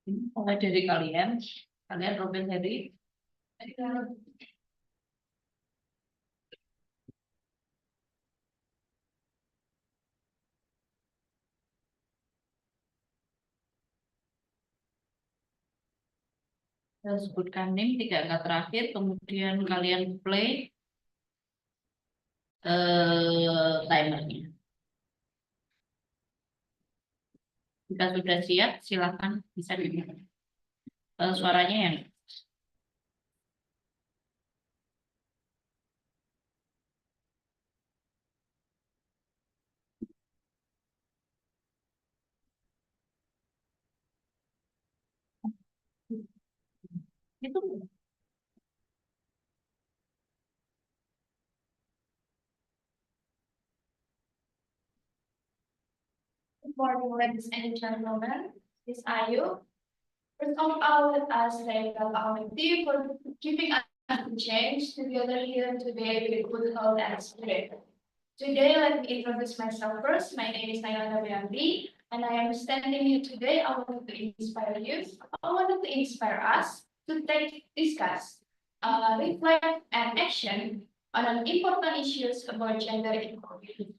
Mulai dari kalian Robin Heri. Sebutkan name 3 angka terakhir, kemudian kalian play timernya. Jika sudah siap, silakan bisa dimulai. Suaranya yang itu. Good morning, ladies and gentlemen. This is Ayu. First of all, let us thank the committee for giving us the chance to gather here today with good health and spirit. Today, let me introduce myself first. My name is Nayana Bianti, and I am standing here today. I wanted to inspire you. I wanted to inspire us to discuss, reflect, and action on an important issues about gender equality.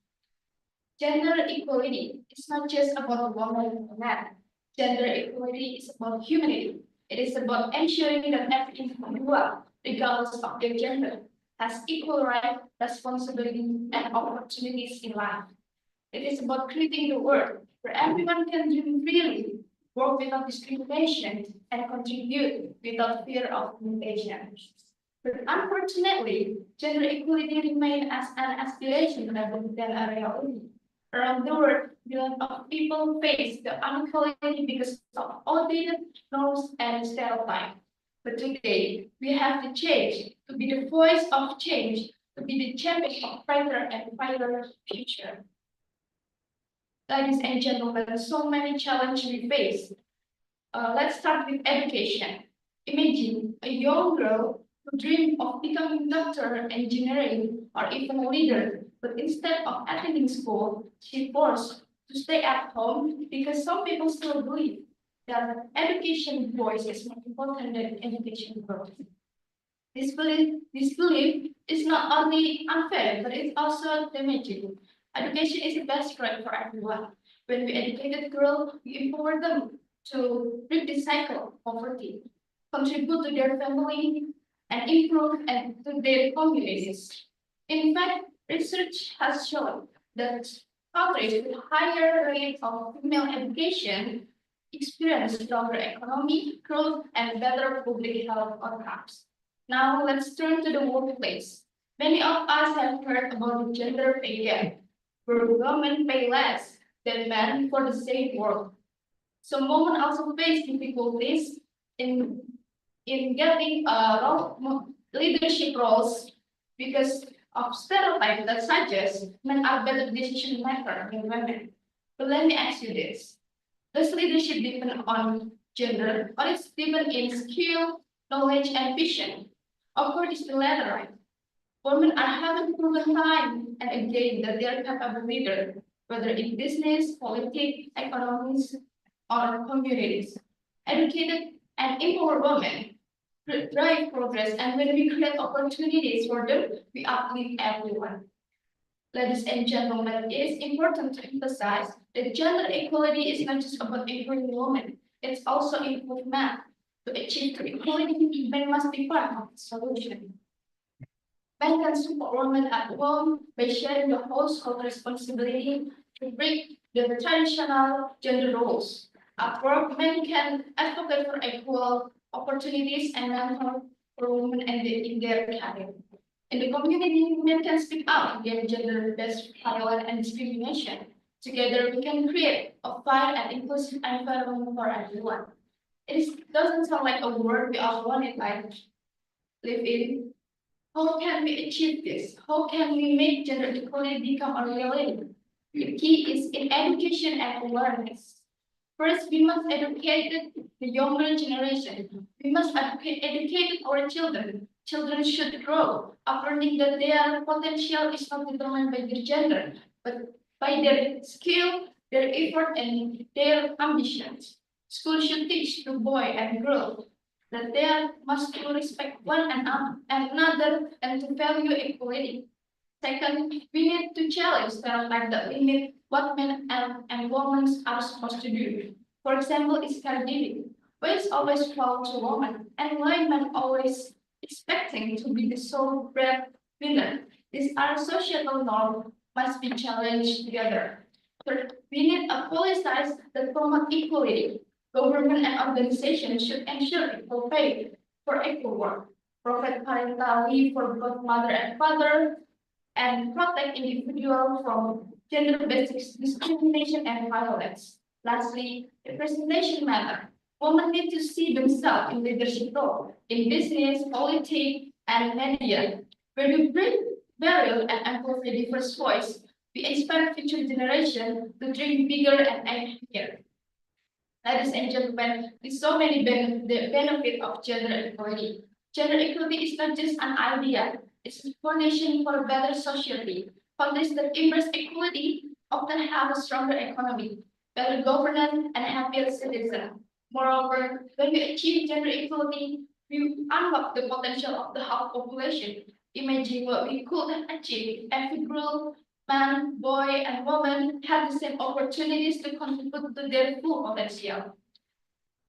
Gender equality is not just about women and men. Gender equality is about humanity. It is about ensuring that every individual, regardless of their gender, has equal rights, responsibility, and opportunities in life. It is about creating a world where everyone can dream freely, work without discrimination, and contribute without fear of limitation. But unfortunately, gender equality remains as an aspiration rather than a reality. Around the world, billions of people face the inequality because of outdated norms and stereotypes. But today, we have to change to be the voice of change, to be the champion of brighter and brighter future. Ladies and gentlemen, so many challenges we face. Let's start with education. Imagine a young girl who dreams of becoming doctor, engineering, or even a leader, but instead of attending school, she forced to stay at home because some people still believe that education voice is more important than education growth. This belief is not only unfair, but it's also damaging. Education is the best right for everyone. When we educate a girl, we empower them to break the cycle of poverty, contribute to their family, and improve and to their communities. In fact, research has shown that countries with higher rates of female education experience stronger economic growth and better public health outcomes. Now let's turn to the workplace. Many of us have heard about the gender pay gap, where women pay less than men for the same work. Some women also face difficulties in getting leadership roles because of stereotypes that suggest men are better decision makers than women. But let me ask you this. Does leadership depend on gender or is depend in skill, knowledge, and vision? Of course, it's the latter, right? Women are having proven time and again that they are capable leaders, whether in business, politics, economics, or communities. Educated and empowered women drive progress, and when we create opportunities for them, we uplift everyone. Ladies and gentlemen, it is important to emphasize that gender equality is not just about empowering women, it's also empowering men. To achieve equality, men must be part of the solution. Men can support women at home by sharing the household responsibility to break the traditional gender roles. At work, men can advocate for equal opportunities and mentor for women in their career. In the community, men can speak up against gender-based violence and discrimination. Together, we can create a fair and inclusive environment for everyone. Doesn't sound like a word we all want it like live in. How can we achieve this? How can we make gender equality become a reality? The key is in education and awareness. First, we must educate the younger generation. We must educate our children. Children should grow up learning that their potential is not determined by their gender, but by their skill, their effort, and their ambitions. School should teach the boy and girl that they must to respect one another and to value equality. Second, we need to challenge stereotype that limit what men and women are supposed to do. For example, is caregiving. Boys always fall to women, and women always expecting to be the sole breadwinner. These are societal norms must be challenged together. Third, we need a policies that promote equality. Government and organizations should ensure equal pay for equal work, provide parental leave for both mother and father, and protect individuals from gender-based discrimination and violence. Lastly, representation matters. Women need to see themselves in leadership role in business, politics, and media. When we bring value and amplify diverse voice, we expect future generations to dream bigger and act bigger. Ladies and gentlemen, with so many the benefit of gender equality. Gender equality is not just an idea, it's a foundation for a better society. Countries that embrace equality often have a stronger economy, better governance, and happier citizens. Moreover, when we achieve gender equality, we unlock the potential of the whole population. Imagine what we could achieve if every girl, man, boy, and woman have the same opportunities to contribute to their full potential.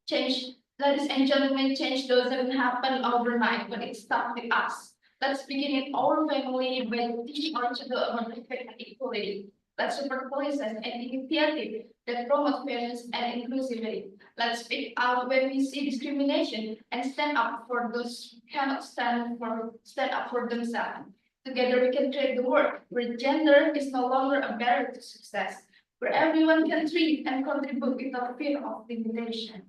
Change, ladies and gentlemen, change doesn't happen overnight, but it starts with us. Let's begin in our family by teaching our children about respect and equality. Let's support policies and initiatives that promote fairness and inclusivity. Let's speak out when we see discrimination and stand up for those who cannot stand up for themselves. Together we can create the world where gender is no longer a barrier to success, where everyone can thrive and contribute without fear of limitation.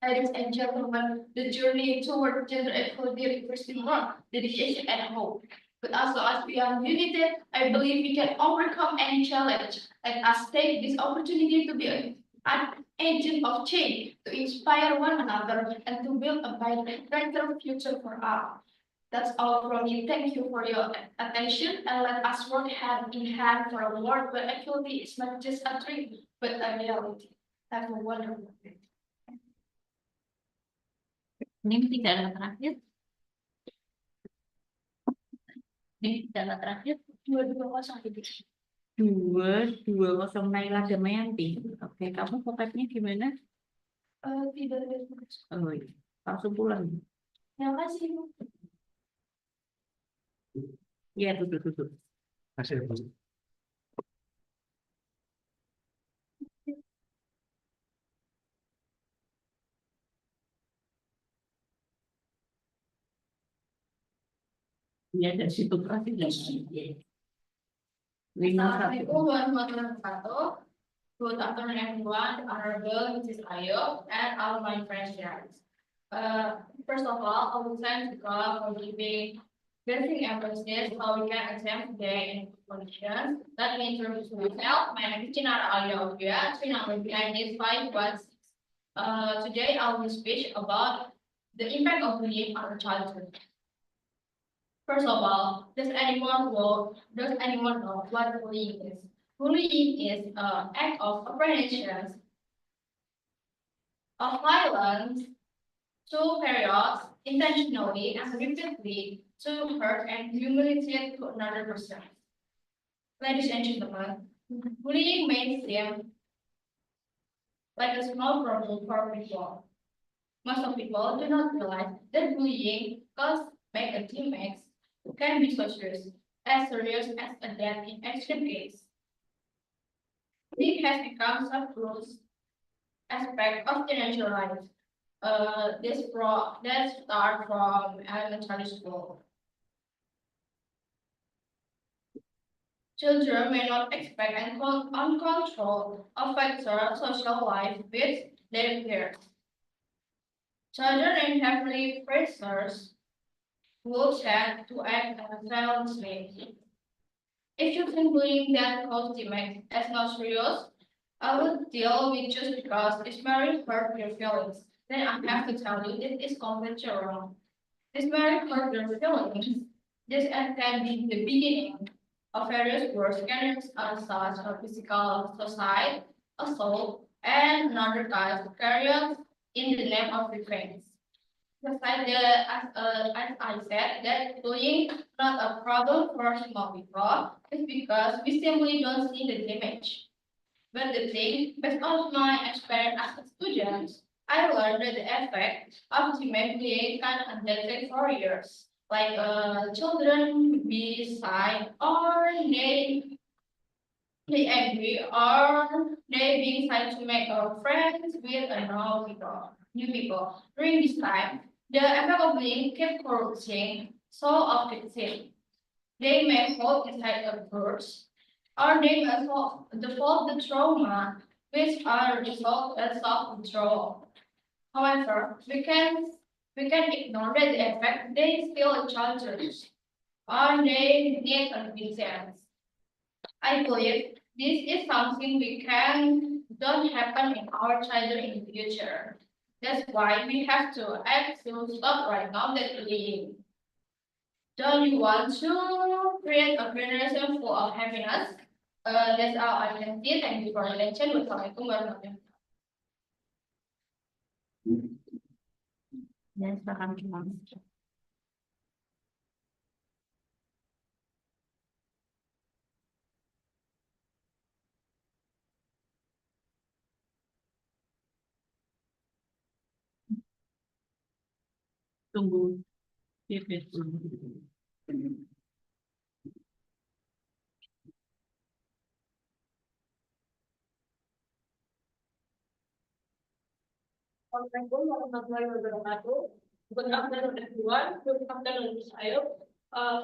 Ladies and gentlemen, the journey toward gender equality requires work, dedication, and hope. But as long as we are united, I believe we can overcome any challenge. Let us take this opportunity to be an agent of change, to inspire one another, and to build a brighter future for all. That's all from me. Thank you for your attention, and let us work hand in hand for a world where equality is not just a dream, but a reality. Have a wonderful day. Ini tidak terakhir. Ini tidak terakhir. 220 gitu. 220 Naila Damayanti. Oke, kamu koketnya gimana? Tidak ada. Oh iya, langsung pulang. Terima kasih. Iya, duduk. Masih. Iya, dari situ berarti Assalamualaikum warahmatullahi wabarakatuh. Good afternoon, everyone. Honorable Mrs. Ayo and all my friends here. First of all, I would thank God for giving blessing and blessings how we can attend today in conditions. Let me introduce myself. My name is Chinara Alia Ovia. Number behind is 516. Today I will speak about the impact of bullying on childhood. First of all, does anyone know what bullying is? Bullying is an act of oppression, of violence to periods intentionally and repeatedly to hurt and humiliate to another person. Ladies and gentlemen, bullying may seem like a small problem for people. Most of people do not realize that bullying causes make a teammates can be so serious as a death in extreme case. Bullying has become a close aspect of teenager life. That start from elementary school. Children may not expect and uncontrolled affect their social life with their peers. Children inherently pressures will tend to act silently. If you think bullying that cause teammates as not serious, I will deal with just because it's very hurt your feelings. Then I have to tell you this is completely wrong. This very hurt your feelings. This can be the beginning of various worse cases such as physical suicide, assault, and another task carried out in the name of defense. Besides as I said, that bullying not a problem for small people is because we simply don't see the damage. But the thing, based on my experience as a student, I learned that the effect of timid bullying can undetected for years. Like children be shy or they angry or they being trying to make friends with new people. During this time, the effect of bullying kept corrupting soul of the victim. They may hold inside a purse, or they may default the trauma, which are resolved as self-control. However, we can ignore that the effect they still challenges, or they need convincing. I believe this is something we can don't happen in our children in the future. That's why we have to act to stop right now that bullying. Don't you want to create a generation full of happiness? That's all I can say. Thank you for your attention. Wassalamualaikum warahmatullahi Ya, silakan Mas. Tunggu pipet dulu. Assalamualaikum warahmatullahi wabarakatuh. Good afternoon, everyone. Good afternoon, Ms. Ayub.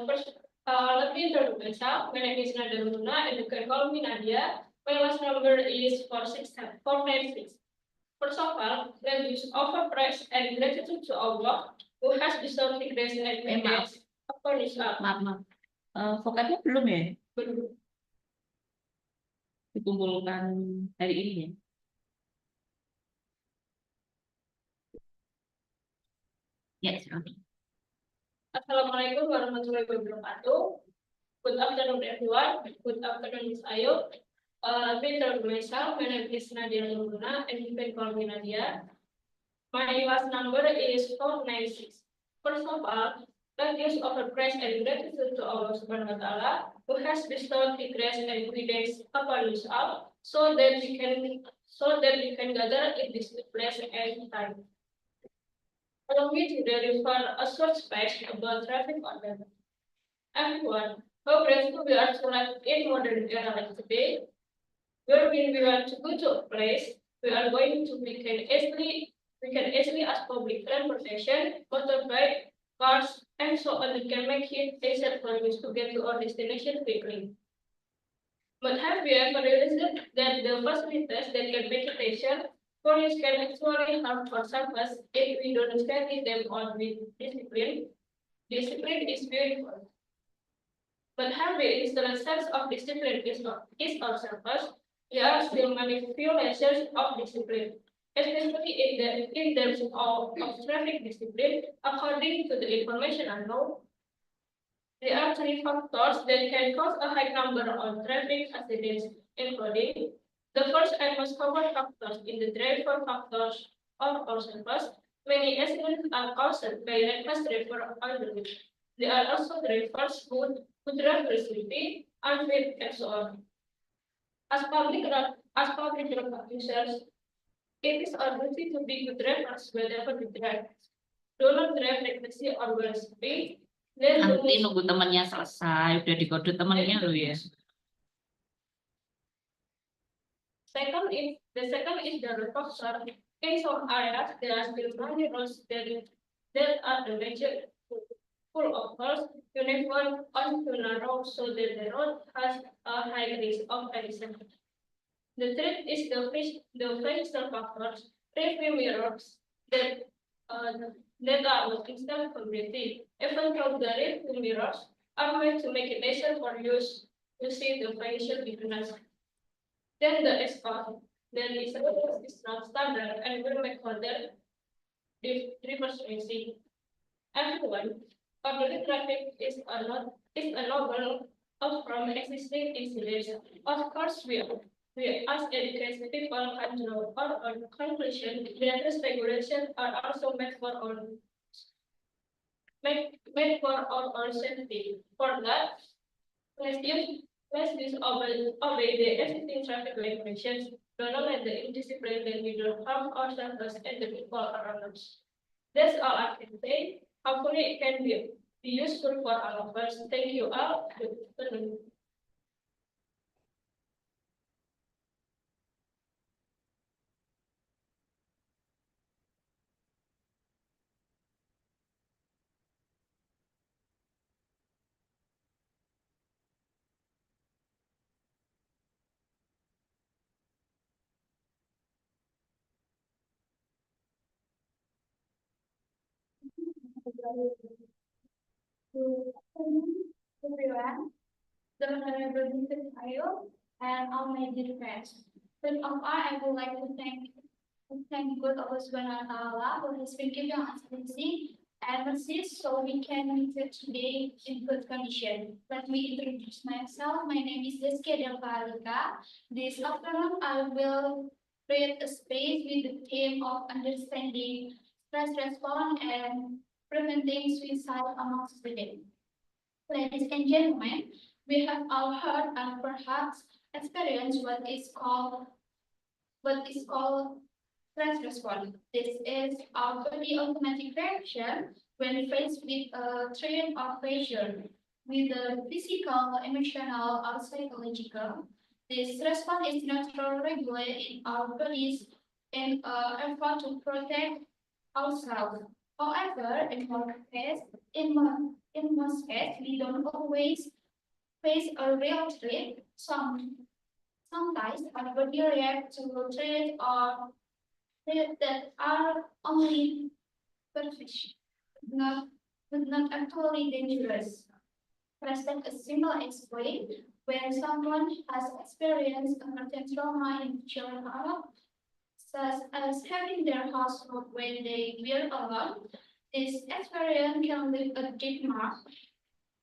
First, let me introduce myself. My name is Nadia Luna, and you can call me Nadia. My last number is 496. First of all, let us offer praise and gratitude to Allah, who has bestowed the grace and mercy upon us all. Maaf. Vocabnya belum ya? Belum. Dikumpulkan hari ini ya? Ya, silakan. Assalamualaikum warahmatullahi wabarakatuh. Good afternoon, everyone. Good afternoon, Ms. Ayub. Let me introduce myself. My name is Nadia Luna, and you can call me Nadia. My last number is 496. First of all, let us offer praise and gratitude to Allah Subhanahu wa Ta'ala, who has bestowed the grace and guidance upon us all, so that we can gather in this place and time. Allow me to deliver a short speech about traffic order. Everyone, how grateful we are to live in modern era like today, where when we want to go to a place, we can easily ask public transportation, motorbike, cars, and so on that can make it easier for us to get to our destination quickly. But have you ever realized that the facilities that can make it easier for us can actually harm for some of us if we don't study them on with discipline? Discipline is beautiful. But have we instilled a sense of discipline is ourselves? There are still manipulations of discipline, especially in terms of traffic discipline, according to the information I know. There are three factors that can cause a high number of traffic accidents, including the first and most common factors in the driver factors of ourselves. Many accidents are caused by reckless driver or there are also drivers who drive recklessly, unfit, and so on. As public road users, it is our duty to be good drivers wherever we drive. Do not drive recklessly or recklessly. Nanti nunggu temannya selesai, udah dikode temannya lo ya. The second is the road factor. In some areas, there are still many roads that are the major full of holes, uniform on to narrow, so that the road has a high risk of accident. The third is the physical factors, rearview mirrors that are with instant completely. Even though the rearview mirrors are meant to make it easier for use to see the facial difference. Then the exhaust, then is not standard and will make further reverse racing. Everyone, public traffic is a novel from existing incidents. Of course, we We as educated people can draw our own conclusion that these regulations are also made for our own safety. For that, let's use obey the existing traffic regulations. Do not let the indiscipline that we do harm ourselves and the people around us. That's all I can say. Hopefully it can be useful for all of us. Thank you all. Good afternoon. Good afternoon, everyone. The Honorable Mrs. Ayo and all my dear friends. First of all, I would like to thank God Allah Subhanahu wa Taala who has been giving us blessing and mercy so we can meet here today in good condition. Let me introduce myself. My name is Deska Delvalika. This afternoon, I will create a space with the theme of understanding stress response and preventing suicide among students. Ladies and gentlemen, we have all heard and perhaps experienced what is called stress response. This is our body automatic reaction when faced with a threat or pressure, whether physical, emotional, or psychological. This response is natural regulate in our bodies in an effort to protect ourselves. However, in most cases, we don't always face a real threat. Sometimes our body reacts to threat or threats that are only superficial, not but not actually dangerous. Present a simple explain when someone has experienced a certain trauma in childhood, such as having their house moved when they were alone. This experience can leave a deep mark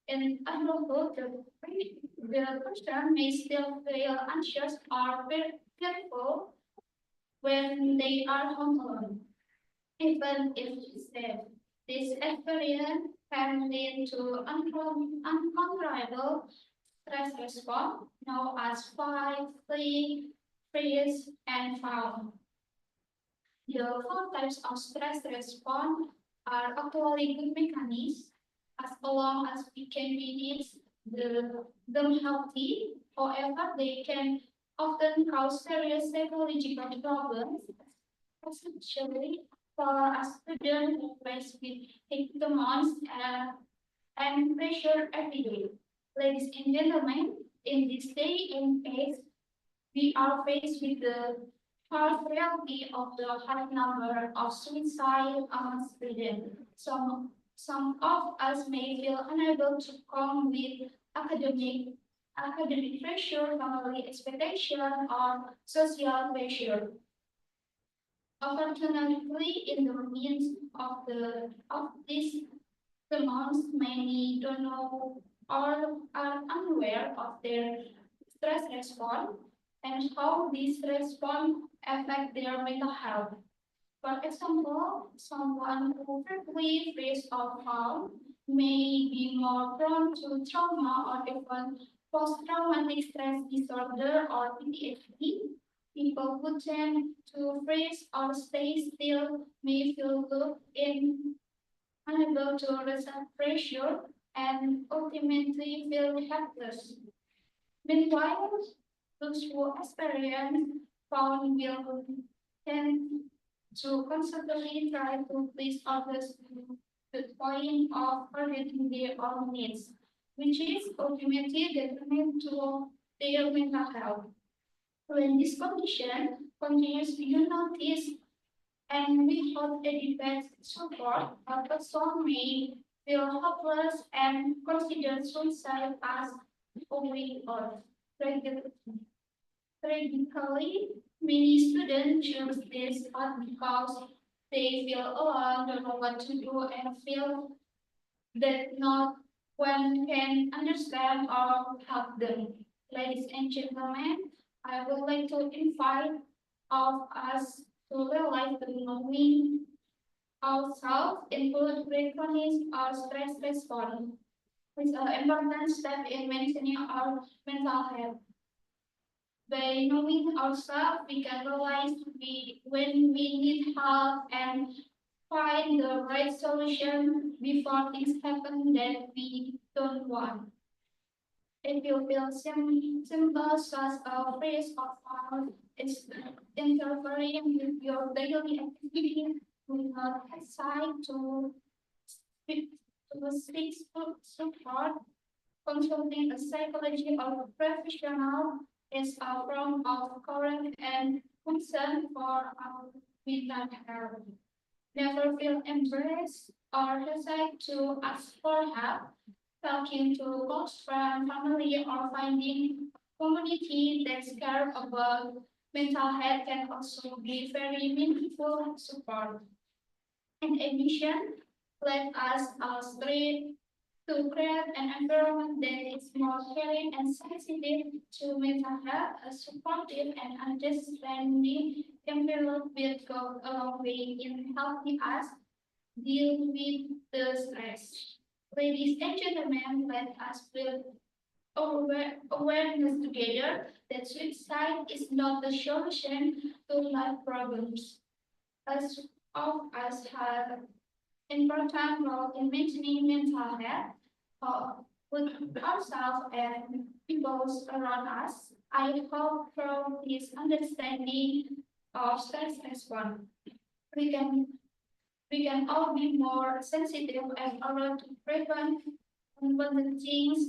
in adulthood. The person may still feel anxious or fearful when they are home alone, even if safe. This experience can lead to uncontrollable stress response known as fight, flee, freeze, and fawn. The four types of stress response are actually good mechanisms as long as we can manage them healthy. However, they can often cause serious psychological problems, especially for a student who face with demands and pressure every day. Ladies and gentlemen, in this day and age, we are faced with the harsh reality of the high number of suicide among students. Some of us may feel unable to cope with academic pressure, family expectation, or social pressure. Unfortunately, in the midst of these demands, many don't know or are unaware of their stress response and how these response affect their mental health. For example, someone who frequently faces or harm may be more prone to trauma or even post-traumatic stress disorder or PTSD. People who tend to freeze or stay still may feel locked in, unable to resist pressure, and ultimately feel helpless. Meanwhile, those who experience found will tend to constantly try to please others to the point of forgetting their own needs, which is ultimately detrimental to their mental health. When this condition continues, you notice and without adequate support, a person may feel helpless and consider suicide as only or tragically, many students choose this path because they feel alone, don't know what to do, and feel that no one can understand or help them. Ladies and gentlemen, I would like to invite all of us to realize that knowing ourselves include recognize our stress response, which is an important step in maintaining our mental health. By knowing ourselves, we can realize when we need help and find the right solution before things happen that we don't want. If you feel simple such a phrase of power is interfering with your daily activity, we not hesitate speak to seek support. Consulting a psychology or a professional is a form of courage and concern for our mental health. Never feel embarrassed or hesitate to ask for help. Talking to close friends, family, or finding a community that care about mental health can also be very meaningful support. In addition, let us strive to create an environment that is more caring and sensitive to mental health, a supportive and understanding environment will go a long way in helping us deal with the stress. Ladies and gentlemen, let us build awareness together that suicide is not the solution to life problems. As all of us have important role in maintaining mental health with ourselves and people around us. I hope through this understanding of stress response, we can we can all be more sensitive and alert to prevent unwanted things,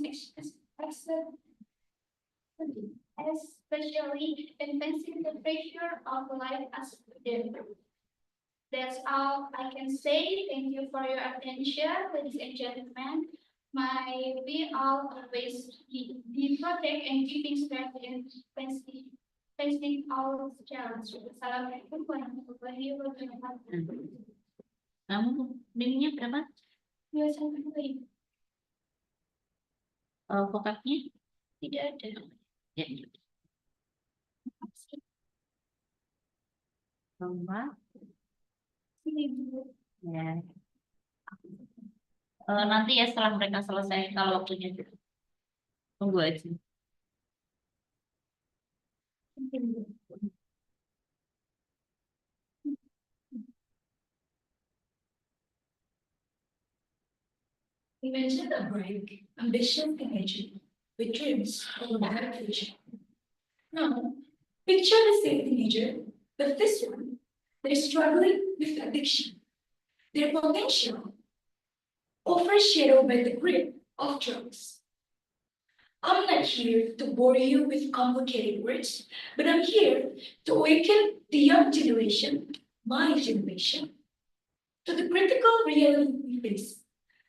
especially in facing the pressure of life as student. That's all I can say. Thank you for your attention, ladies and gentlemen. May we all always be protect and keeping strength in facing all challenges. Assalamualaikum warahmatullahi wabarakatuh. Kamu NIM-nya berapa? Ya, saya kembali. Vocabnya? Tidak ada. Ya. Bahwa Sini dulu. ya. Nanti ya setelah mereka selesai kalau waktunya juga. Tunggu aja. Imagine a brave, ambitious teenager with dreams of a better future. Now, picture the same teenager, but this one, they're struggling with addiction. Their potential overshadowed by the grip of drugs. I'm not here to bore you with complicated words, but I'm here to awaken the young generation, my generation, to the critical reality we face.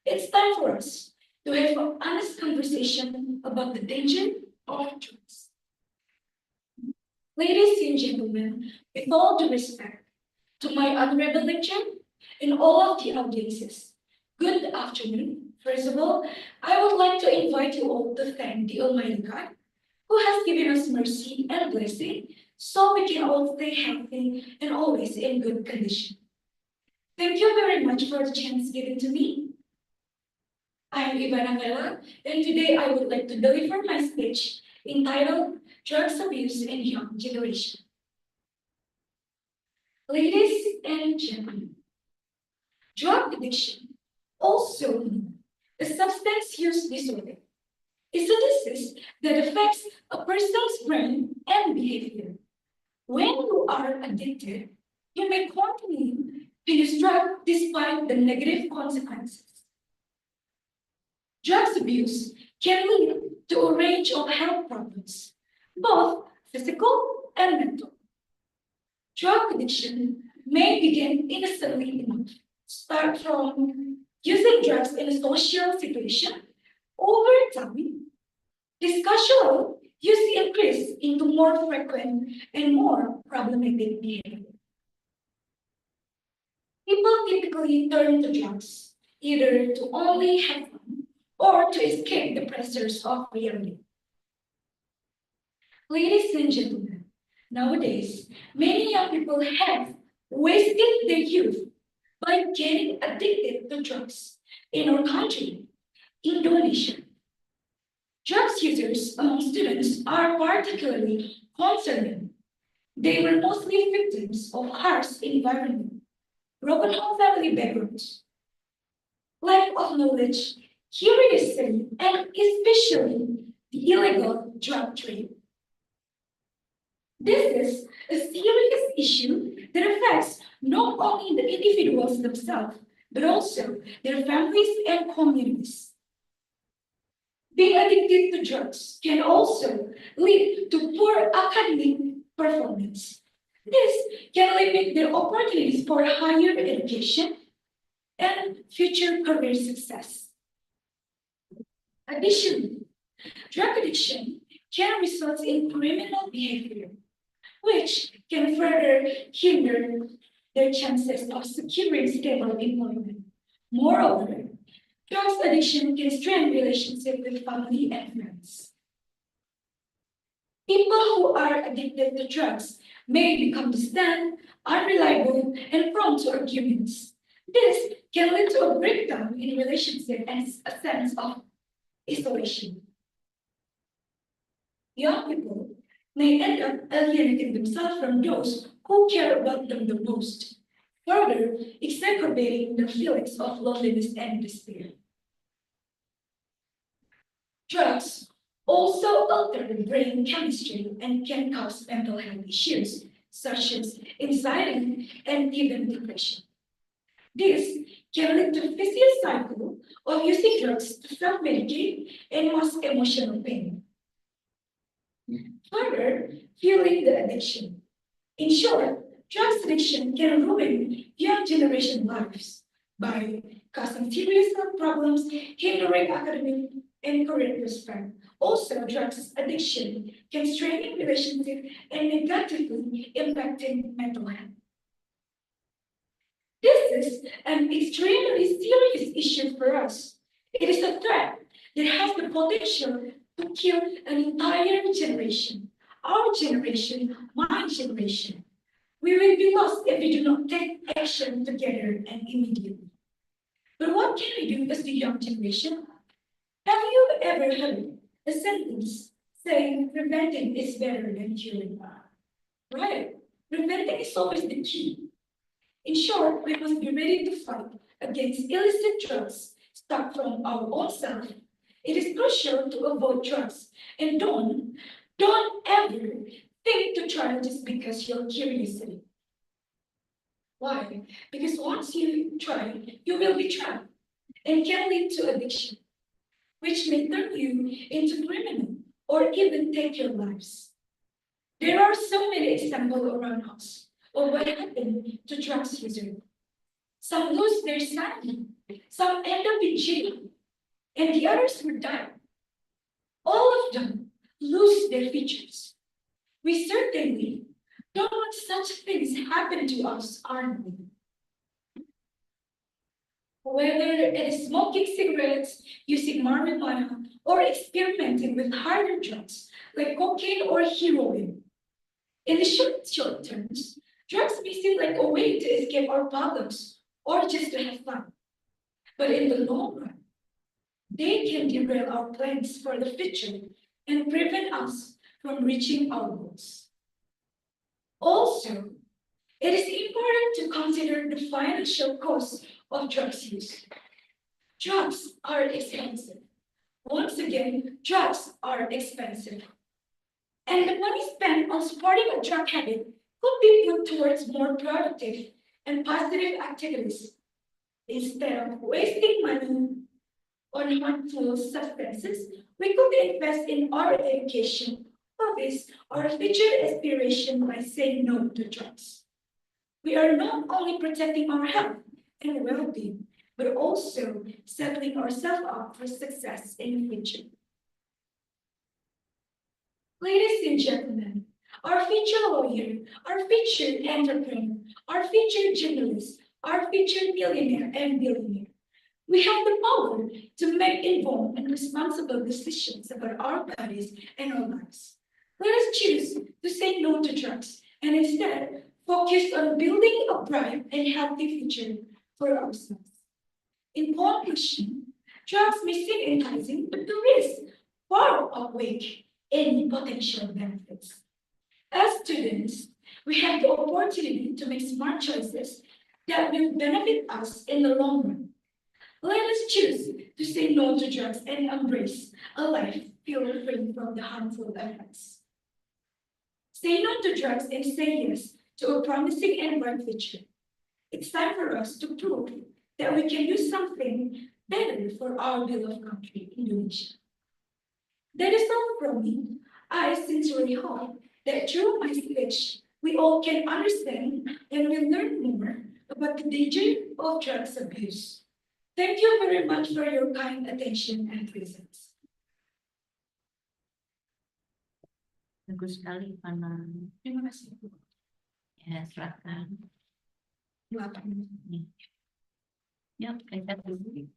It's time for us to have an honest conversation about the danger of drugs. Ladies and gentlemen, with all due respect to my honorable lecture and all of the audiences, good afternoon. First of all, I would like to invite you all to thank the Almighty God who has given us mercy and blessing so we can all stay healthy and always in good condition. Thank you very much for the chance given to me. I am Ivana Mela, and today I would like to deliver my speech entitled Drugs Abuse in Young Generation. Ladies and gentlemen, drug addiction, also known as substance use disorder, is a disease that affects a person's brain and behavior. When you are addicted, you may continue to use drugs despite the negative consequences. Drugs abuse can lead to a range of health problems, both physical and mental. Drug addiction may begin innocently enough, start from using drugs in a social situation. Over time, this casual use increases into more frequent and more problematic behavior. People typically turn to drugs either to only have fun or to escape the pressures of reality. Ladies and gentlemen, nowadays, many young people have wasted their youth by getting addicted to drugs in our country, Indonesia. Drugs users among students are particularly concerning. They were mostly victims of harsh environment, broken home family backgrounds, lack of knowledge, curiosity, and especially the illegal drug trade. This is a serious issue that affects not only the individuals themselves, but also their families and communities. Being addicted to drugs can also lead to poor academic performance. This can limit their opportunities for higher education and future career success. Additionally, drug addiction can result in criminal behavior, which can further hinder their chances of securing stable employment. Moreover, drugs addiction can strain relationships with family and friends. People who are addicted to drugs may become distant, unreliable, and prone to arguments. This can lead to a breakdown in relationship and a sense of isolation. Young people may end up alienating themselves from those who care about them the most, further exacerbating their feelings of loneliness and despair. Drugs also alter the brain chemistry and can cause mental health issues such as anxiety and even depression. This can lead to a vicious cycle of using drugs to self-medicate and mask emotional pain. Further, fueling the addiction. In short, drugs addiction can ruin young generation lives by causing serious health problems, hindering academic and career prospects. Also, drugs addiction can strain relationships and negatively impacting mental health. This is an extremely serious issue for us. It is a threat that has the potential to kill an entire generation. Our generation, my generation. We will be lost if we do not take action together and immediately. But what can we do as the young generation? Have you ever heard a sentence saying preventing is better than curing? Right. Preventing is always the key. In short, we must be ready to fight against illicit drugs stock from our own self. It is crucial to avoid drugs and don't ever think to try just because you're curious. Why? Because once you try, you will be trapped and can lead to addiction, which may turn you into criminal or even take your lives. There are so many examples around us of what happened to drugs users. Some lose their sanity, some end up in jail, and the others will die. All of them lose their features. We certainly don't want such things happen to us, aren't we? Whether it is smoking cigarettes, using marijuana, or experimenting with harder drugs like cocaine or heroin. In the short terms, drugs may seem like a way to escape our problems or just to have fun. But in the long run, they can derail our plans for the future and prevent us from reaching our goals. Also, it is important to consider the financial cost of drugs use. Drugs are expensive. Once again, drugs are expensive. And the money spent on supporting a drug habit could be put towards more productive and positive activities. Instead of wasting money on harmful substances, we could invest in our education, hobbies, or future aspiration by saying no to drugs. We are not only protecting our health and well-being, but also setting ourselves up for success in the future. Ladies and gentlemen, our future lawyer, our future entrepreneur, our future journalist, our future millionaire and billionaire, we have the power to make informed and responsible decisions about our bodies and our lives. Let us choose to say no to drugs and instead focus on building a bright and healthy future for ourselves. In conclusion, drugs may seem enticing, but the risks far outweigh any potential benefits. As students, we have the opportunity to make smart choices that will benefit us in the long run. Let us choose to say no to drugs and embrace a life filled free from the harmful effects. Say no to drugs and say yes to a promising and bright future. It's time for us to prove that we can do something better for our beloved country, Indonesia. That is all from me. I sincerely hope that through my speech, we all can understand and will learn more about the danger of drugs abuse. Thank you very much for your kind attention and presence. Bagus sekali, Pana. Terima kasih. Ya, silakan. Silakan. Ya, kita dulu.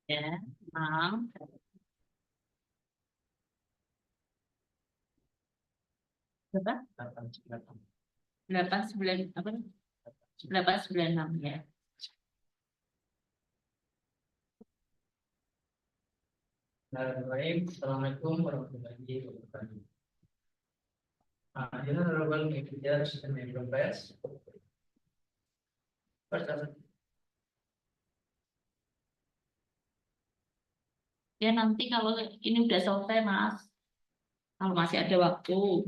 Ya, mau. Berapa? 89 apa? 896 ya. Baik, Assalamualaikum warahmatullahi wabarakatuh. Ini adalah media sistem yang press. Ya nanti kalau ini udah selesai, Mas. Kalau masih ada waktu.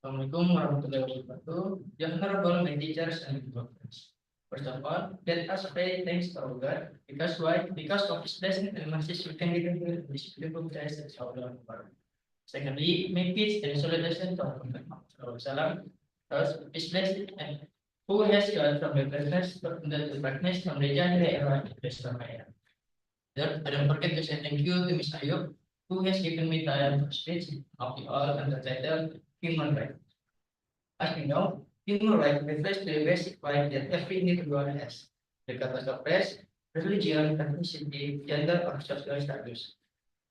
Assalamualaikum warahmatullahi wabarakatuh. Yang honorable teachers and friends. First of all, let us pray thanks to our God. Because why? Because of His blessing and mercy, we can live in this beautiful place that our Lord. Secondly, make peace and salvation to our Prophet Salam. Thus, His blessing and who has God from the darkness from the darkness from the January era to the Maya. Third, I don't forget to say thank you to Ms. Ayub, who has given me time for speech of the all under the title Human Rights. As we know, human rights refers to the basic right that every individual has, regardless of race, religion, ethnicity, gender, or social status.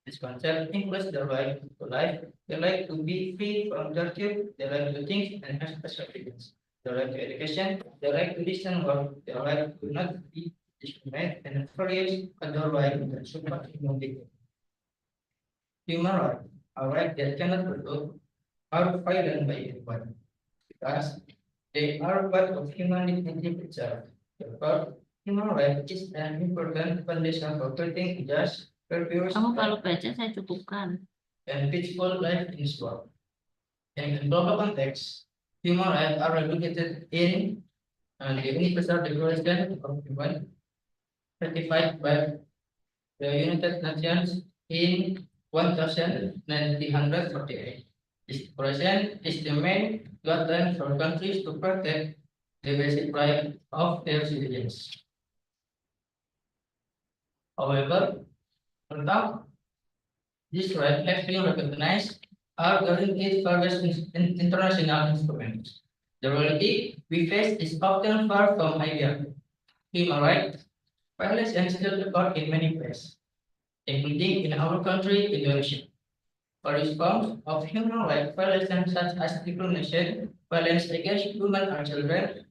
This concept includes the right to life, the right to be free from torture, the right to think and express opinions, the right to education, the right to listen or the right to not be discriminated, and various other rights that support human dignity. Human rights are rights that cannot be ruled or violated by anyone, because they are part of human dignity itself. Therefore, human rights is an important foundation for creating a just, purpose, Kamu kalau baca saya cukupkan. and peaceful life in this world. In the global context, human rights are regulated in the Universal Declaration of Human ratified by the United Nations in 1948. This declaration is the main guideline for countries to protect the basic rights of their citizens. However, although these rights have been recognized are guaranteed by international instruments, the reality we face is often far from ideal. Human rights violence and still occur in many places, including in our country, Indonesia. Various forms of human rights violations such as discrimination, violence against women and children,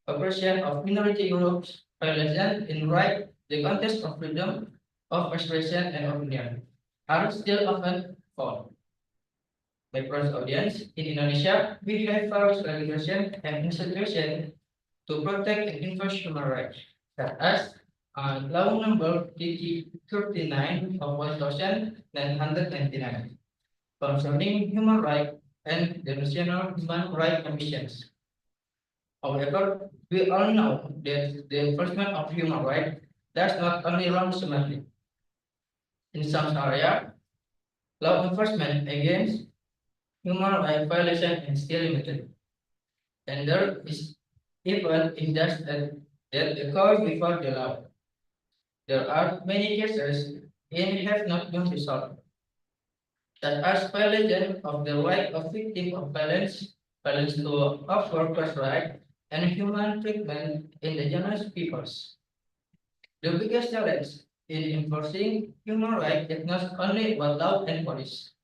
oppression of minority groups, violation in right, the context of freedom of expression and opinion are still often found. My friends audience, in Indonesia, we have various regulations and institutions to protect and enforce human rights, such as Law number 39 of 1999 concerning human rights and the National Human Rights Commissions. However, we all know that the enforcement of human rights does not only run smoothly. In some areas, law enforcement against human rights violation is still limited, and there is even injustice that occurs before the law. There are many cases in have not been resolved, such as violation of the right of victim of violence, violence to of workers' right, and human treatment indigenous peoples. The biggest challenge in enforcing human rights is not only about law and police,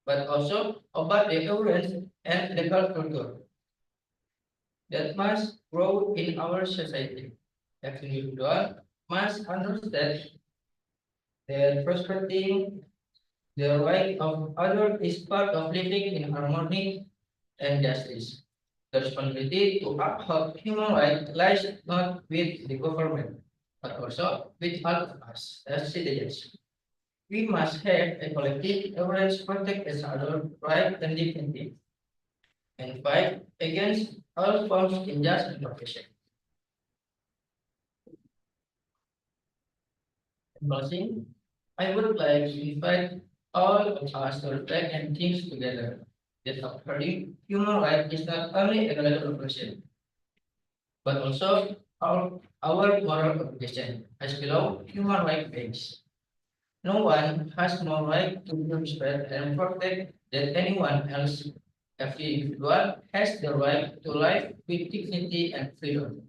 but also about the awareness and legal culture that must grow in our society. Every individual must understand that respecting the right of others is part of living in harmony and justice. The responsibility to uphold human rights lies not with the government, but also with all of us as citizens. We must have a collective awareness to protect each other's rights and dignity, and fight against all forms of injustice and oppression. In closing, I would like to invite all of us to reflect and think together that upholding human rights is not only a legal operation, but also our moral obligation as below human rights base. No one has more right to respect and protect than anyone else. Every individual has the right to life with dignity and freedom.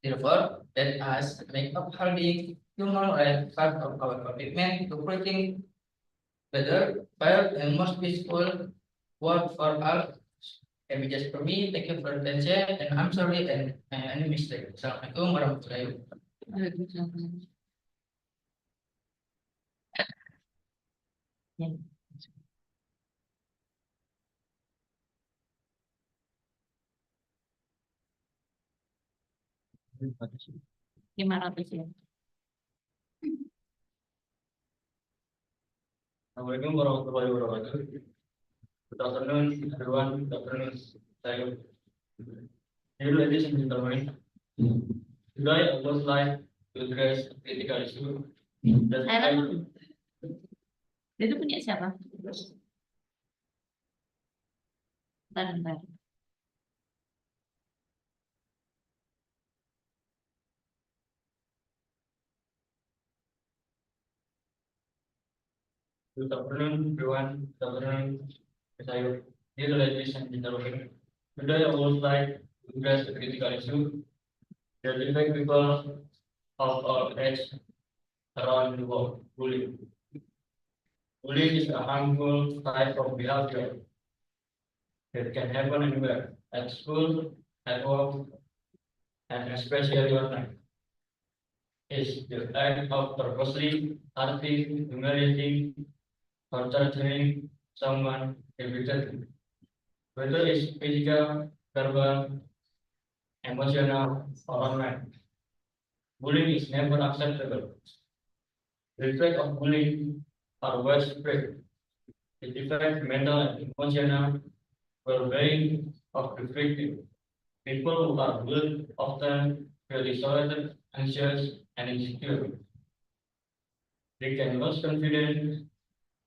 Therefore, let us make upholding human rights part of our commitment to creating better, fair, and most peaceful world for all. Can be just for me. Thank you for your attention, and I'm sorry and any mistake. Assalamualaikum warahmatullahi wabarakatuh. Waalaikumsalam. Ya. Gimana tuh sih? Assalamualaikum warahmatullahi wabarakatuh. Good afternoon, everyone. Good afternoon, Sayo. Dear ladies and gentlemen, today I would like to address a critical issue that Saya dulu. Itu punya siapa? Bentar. Good afternoon, everyone. Good afternoon, Sayo. Dear ladies and gentlemen, today I would like to address a critical issue that affects people of all ages around the world. Bullying. Bullying is a harmful type of behavior that can happen anywhere, at school, at work, and especially online. Is the act of purposely hurting, humiliating, or torturing someone repeatedly, whether it's physical, verbal, emotional, or online. Bullying is never acceptable. The effect of bullying are widespread. It affects mental and emotional well-being of the victim. People who are bullied often feel isolated, anxious, and insecure. They can lose confidence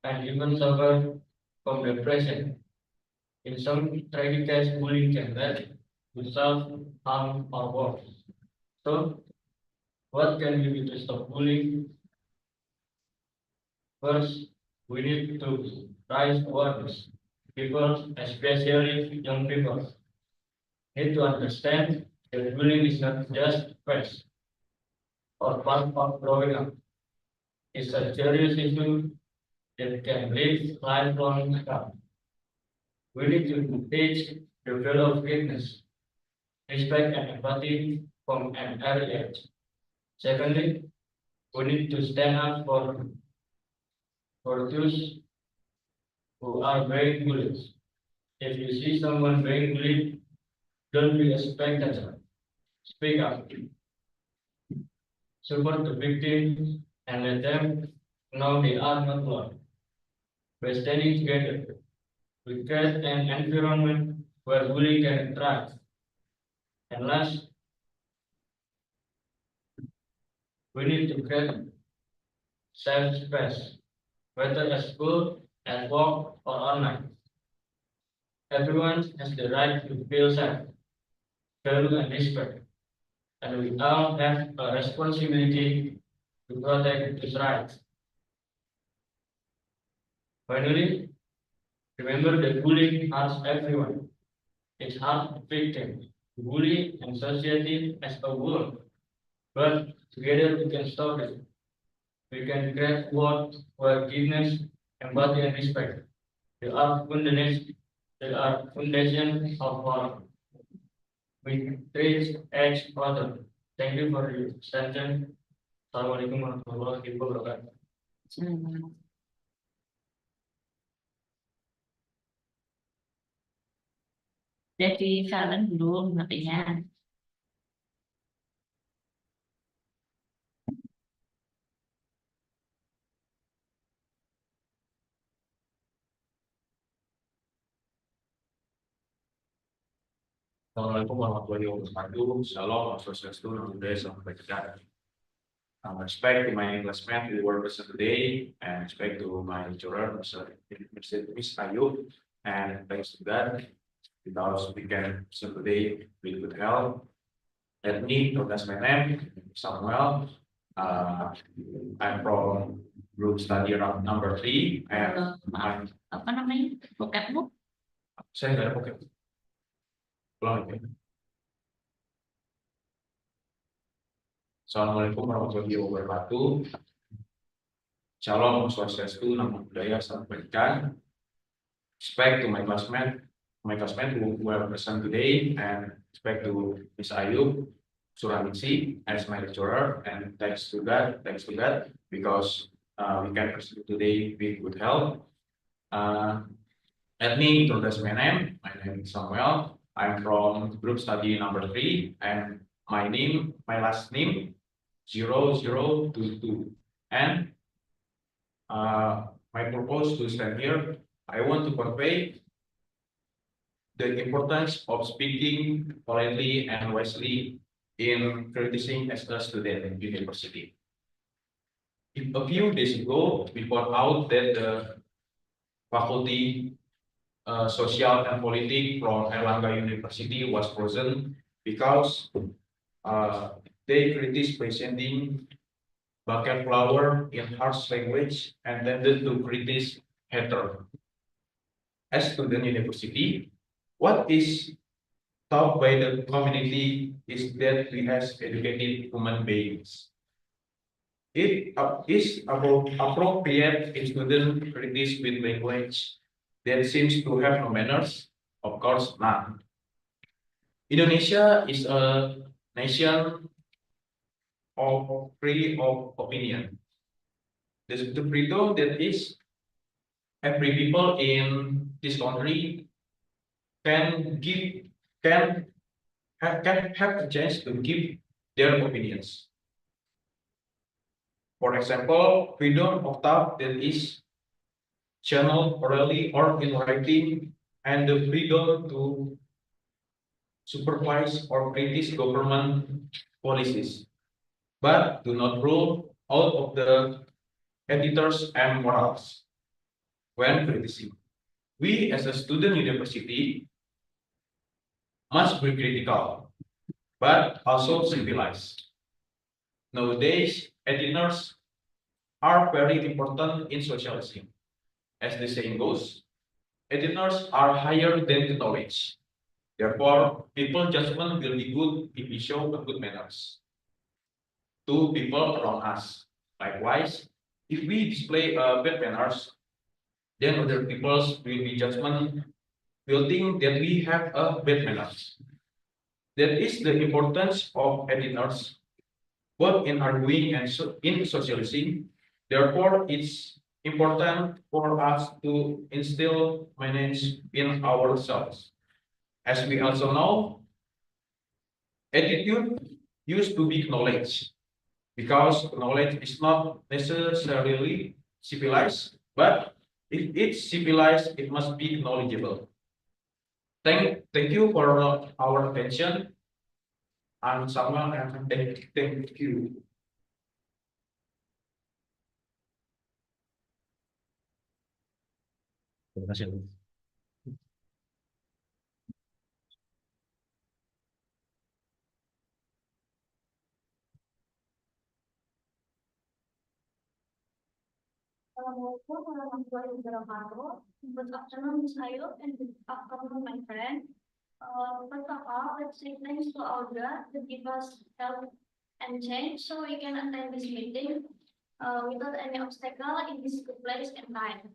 and even suffer from depression. In some tragic cases, bullying can lead to self-harm or worse. So, what can we do to stop bullying? First, we need to raise awareness. People, especially young people, need to understand that bullying is not just phase or part of growing up. It's a serious issue that can lead lifelong harm. We need to teach the value of greatness, respect, and empathy from an early age. Secondly, we need to stand up for those who are being bullied. If you see someone being bullied, don't be a spectator. Speak up. Support the victims and let them know they are not alone. By standing together, we create an environment where bullying can thrive. And last, we need to create safe space, whether at school, at work, or online. Everyone has the right to feel safe, value, and respect. And we all have a responsibility to protect his rights. Finally, remember that bullying harms everyone. It harms the victim, the bully, and society as a whole. But together we can stop it. We can create world where forgiveness, empathy, and respect. They are foundation of our we treat each other. Thank you for your attention. Assalamualaikum warahmatullahi wabarakatuh. Jadi silent belum artinya. Assalamualaikum warahmatullahi wabarakatuh. Shalom, Swastiastu, Namo Buddhaya, Salam Kebajikan. Respect to my classmate who were present today, and respect to my lecturer, Miss Ayu, and thanks to God, because we can present today with good health. Let me introduce my name, Samuel. I'm from group study number 3, and Maaf, apa namanya? Vocabmu? saya nggak ada pokok. Ulang ya. Assalamualaikum warahmatullahi wabarakatuh. Shalom, Swastiastu, Namo Buddhaya, Salam Kebajikan. Respect to my classmate who were present today, and respect to Miss Ayu Suramiksi as my lecturer, and thanks to God, because we can present today with good health. Let me introduce my name. My name is Samuel. I'm from group study number 3, and my last name 0022. And my purpose to stand here, I want to convey the importance of speaking politely and wisely in criticizing as a student in university. A few days ago, we found out that the faculty social and politics from Erlangga University was frozen because they criticized presenting bucket flower in harsh language and tended to criticize hater. As student university, what is taught by the community is that we as educated human beings. It is about appropriate in student criticize with language that seems to have no manners? Of course not. Indonesia is a nation of free of opinion. The freedom that is every people in this country can have a chance to give their opinions. For example, freedom of thought that is channeled orally or in writing, and the freedom to supervise or criticize government policies, but do not rule out of the editors and morals when criticizing. We as a student university must be critical, but also civilized. Nowadays, editors are very important in socialism. As the saying goes, editors are higher than the knowledge. Therefore, people judgment will be good if we show a good manners to people around us. Likewise, if we display bad manners, then other people's will be judgment, will think that we have a bad manners. That is the importance of editors, both in arguing and in socializing. Therefore, it's important for us to instill manners in ourselves. As we also know, attitude used to be knowledge, because knowledge is not necessarily civilized, but if it's civilized, it must be knowledgeable. Thank you for our attention. I'm Samuel, and thank you. Terima kasih. Assalamualaikum warahmatullahi wabarakatuh. Good afternoon, Ms. Ayu, and good afternoon, my friend. First of all, let's say thanks to our God to give us health and change so we can attend this meeting without any obstacle in this good place and time.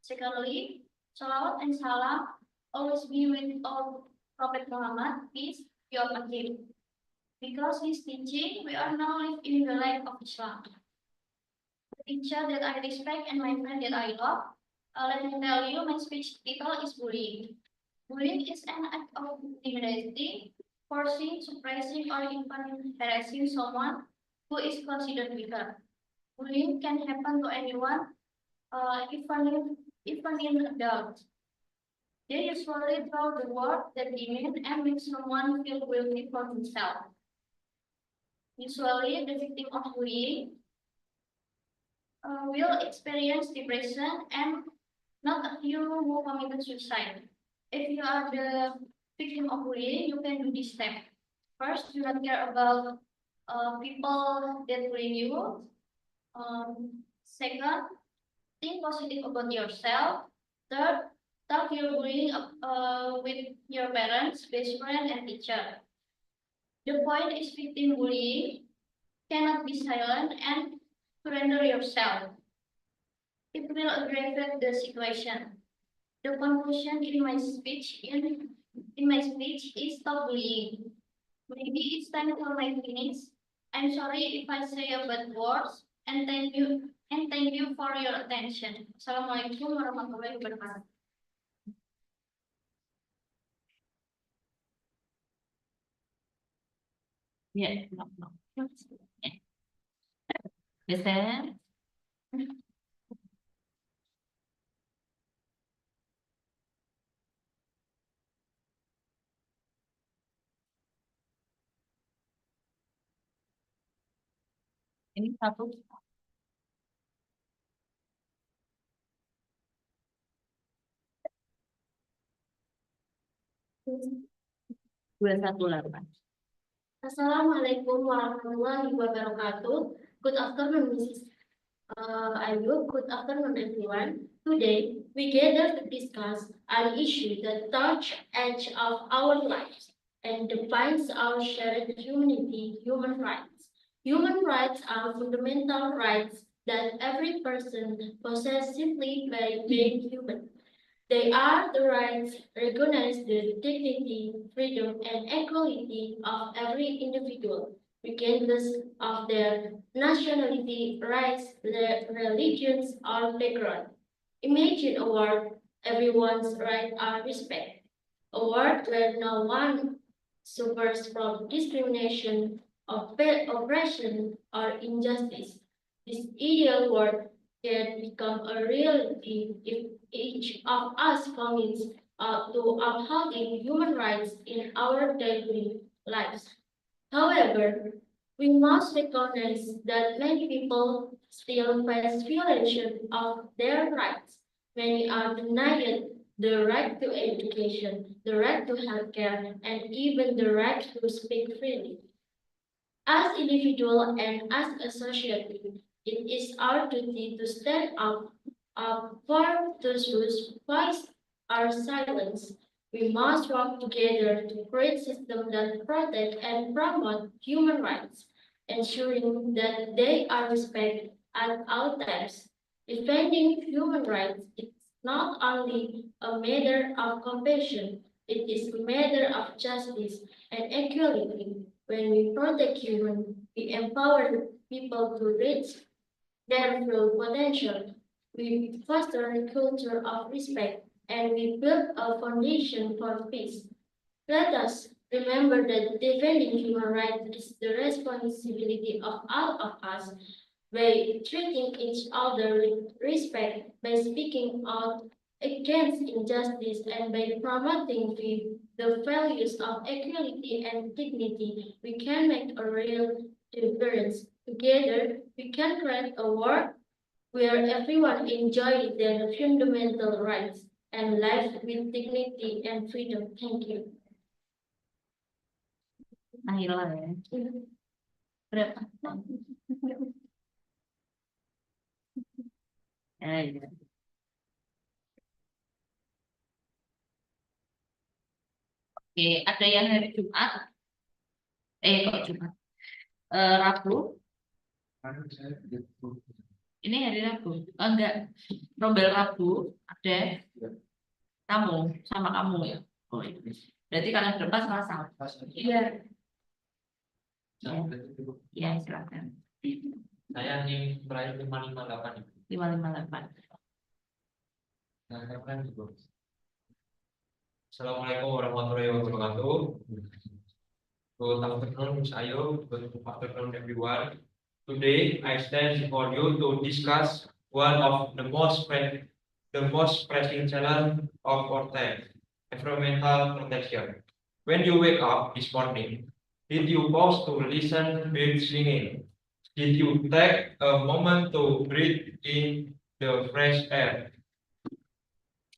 Secondly, salawat and salam always be with our Prophet Muhammad, peace be upon him. Because his teaching, we are now live in the light of Islam. The teacher that I respect and my friend that I love, let me tell you, my speech title is bullying. Bullying is an act of intimidating, forcing, suppressing, or even harassing someone who is considered weaker. Bullying can happen to anyone, even in adults. They usually throw the word that demean and make someone feel guilty for himself. Usually, the victim of bullying will experience depression and not a few who committed suicide. If you are the victim of bullying, you can do this step. First, you don't care about people that bully you. Second, think positive about yourself. Third, talk your bullying with your parents, best friend, and teacher. The point is victim bullying cannot be silent and surrender yourself. It will aggravate the situation. The conclusion in my speech is stop bullying. Maybe it's time for my finish. I'm sorry if I say a bad words and thank you for your attention. Assalamualaikum warahmatullahi wabarakatuh. Ya, no. Desember. Ini satu. Dua satu delapan. Assalamualaikum warahmatullahi wabarakatuh. Good afternoon, Mrs. Ayu. Good afternoon, everyone. Today, we gather to discuss an issue that touches edge of our lives and defines our shared humanity, human rights. Human rights are fundamental rights that every person possesses simply by being human. They are the rights recognize the dignity, freedom, and equality of every individual, regardless of their nationality, race, religions, or background. Imagine a world everyone's rights are respected, a world where no one suffers from discrimination, oppression, or injustice. This ideal world can become a reality if each of us commits to upholding human rights in our daily lives. However, we must recognize that many people still face violation of their rights. Many are denied the right to education, the right to healthcare, and even the right to speak freely. As individuals and as a society, it is our duty to stand up for those whose voice are silenced. We must work together to create systems that protect and promote human rights, ensuring that they are respected at all times. Defending human rights is not only a matter of compassion, it is a matter of justice and equality. When we protect humans, we empower people to reach their full potential. We foster a culture of respect and we build a foundation for peace. Let us remember that defending human rights is the responsibility of all of us. By treating each other with respect, by speaking out against injustice, and by promoting the values of equality and dignity, we can make a real difference. Together, we can create a world where everyone enjoys their fundamental rights and lives with dignity and freedom. Thank you. Nahila ya. Berapa? Ya. Oke, ada yang hari Jumat? Kok Jumat? Rabu? Ini hari Rabu? Enggak. Rombel Rabu ada kamu sama kamu ya. Oh, iya. Berarti kalian berempat Selasa. Iya. Ya, silakan. Saya nih terakhir 558. 558. Nah, saya kan juga. Assalamualaikum warahmatullahi wabarakatuh. Good afternoon, Miss Ayu. Good afternoon, everyone. Today, I stand before you to discuss one of the most pressing challenge of our time, environmental protection. When you wake up this morning, did you pause to listen birds singing? Did you take a moment to breathe in the fresh air?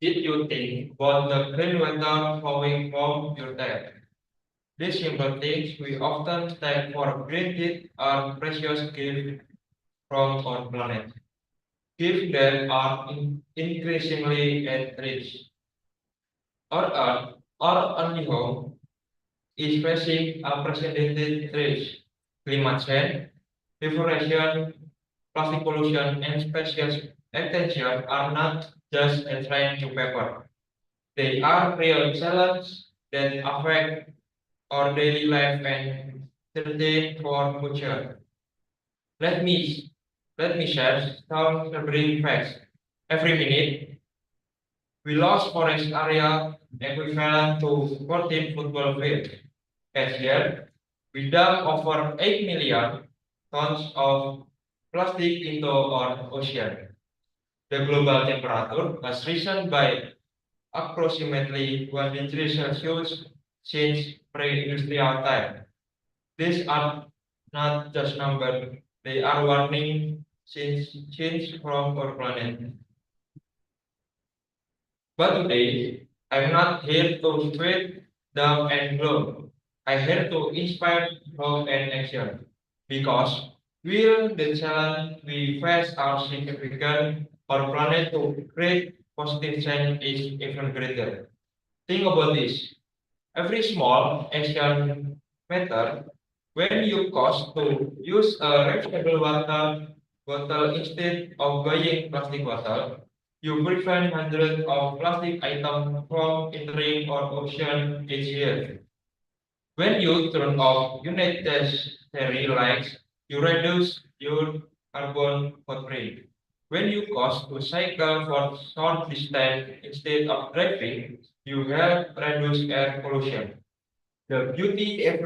Did you think about the clean water flowing from your tap? These simple things we often take for granted are precious gifts from our planet. Gifts that are increasingly at risk. Our Earth, our only home, is facing unprecedented threats. Climate change, deforestation, plastic pollution, and spatial extension are not just a trend to paper. They are real challenges that affect our daily life and threaten for future. Let me let me share some sobering facts. Every minute, we lost forest area equivalent to 14 football fields. Each year, we dump over 8 million tons of plastic into our ocean. The global temperature has risen by approximately 1 degree Celsius since pre-industrial time. These are not just numbers, they are warning signs from our planet. But today, I'm not here to spread down and gloom. I'm here to inspire hope and action. Because will the challenge we face are significant, our planet to create positive change is even greater. Think about this. Every small action matter. When you cost to use a reusable water bottle instead of buying plastic bottle, you prevent hundreds of plastic items from entering our ocean each year. When you turn off unnecessary lights, you reduce your carbon footprint. When you cost to cycle for short distance instead of driving, you help reduce air pollution. The beauty of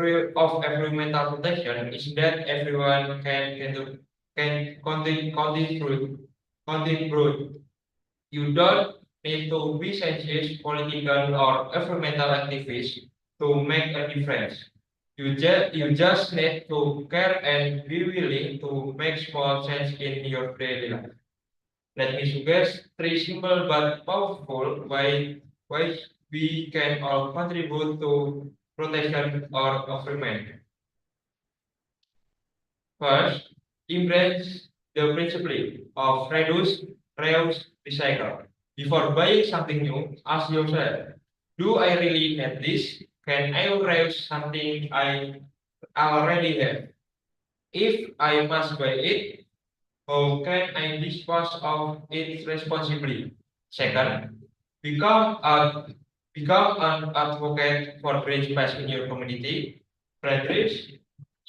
environmental protection is that everyone can contribute. You don't need to be scientist, political, or environmental activist to make a difference. You just need to care and be willing to make small change in your daily life. Let me suggest three simple but powerful ways we can all contribute to protection our environment. First, embrace the principle of reduce, reuse, recycle. Before buying something new, ask yourself, do I really need this? Can I reuse something I already have? If I must buy it, how can I dispose of it responsibly? Second, become a become an advocate for green space in your community. Friends,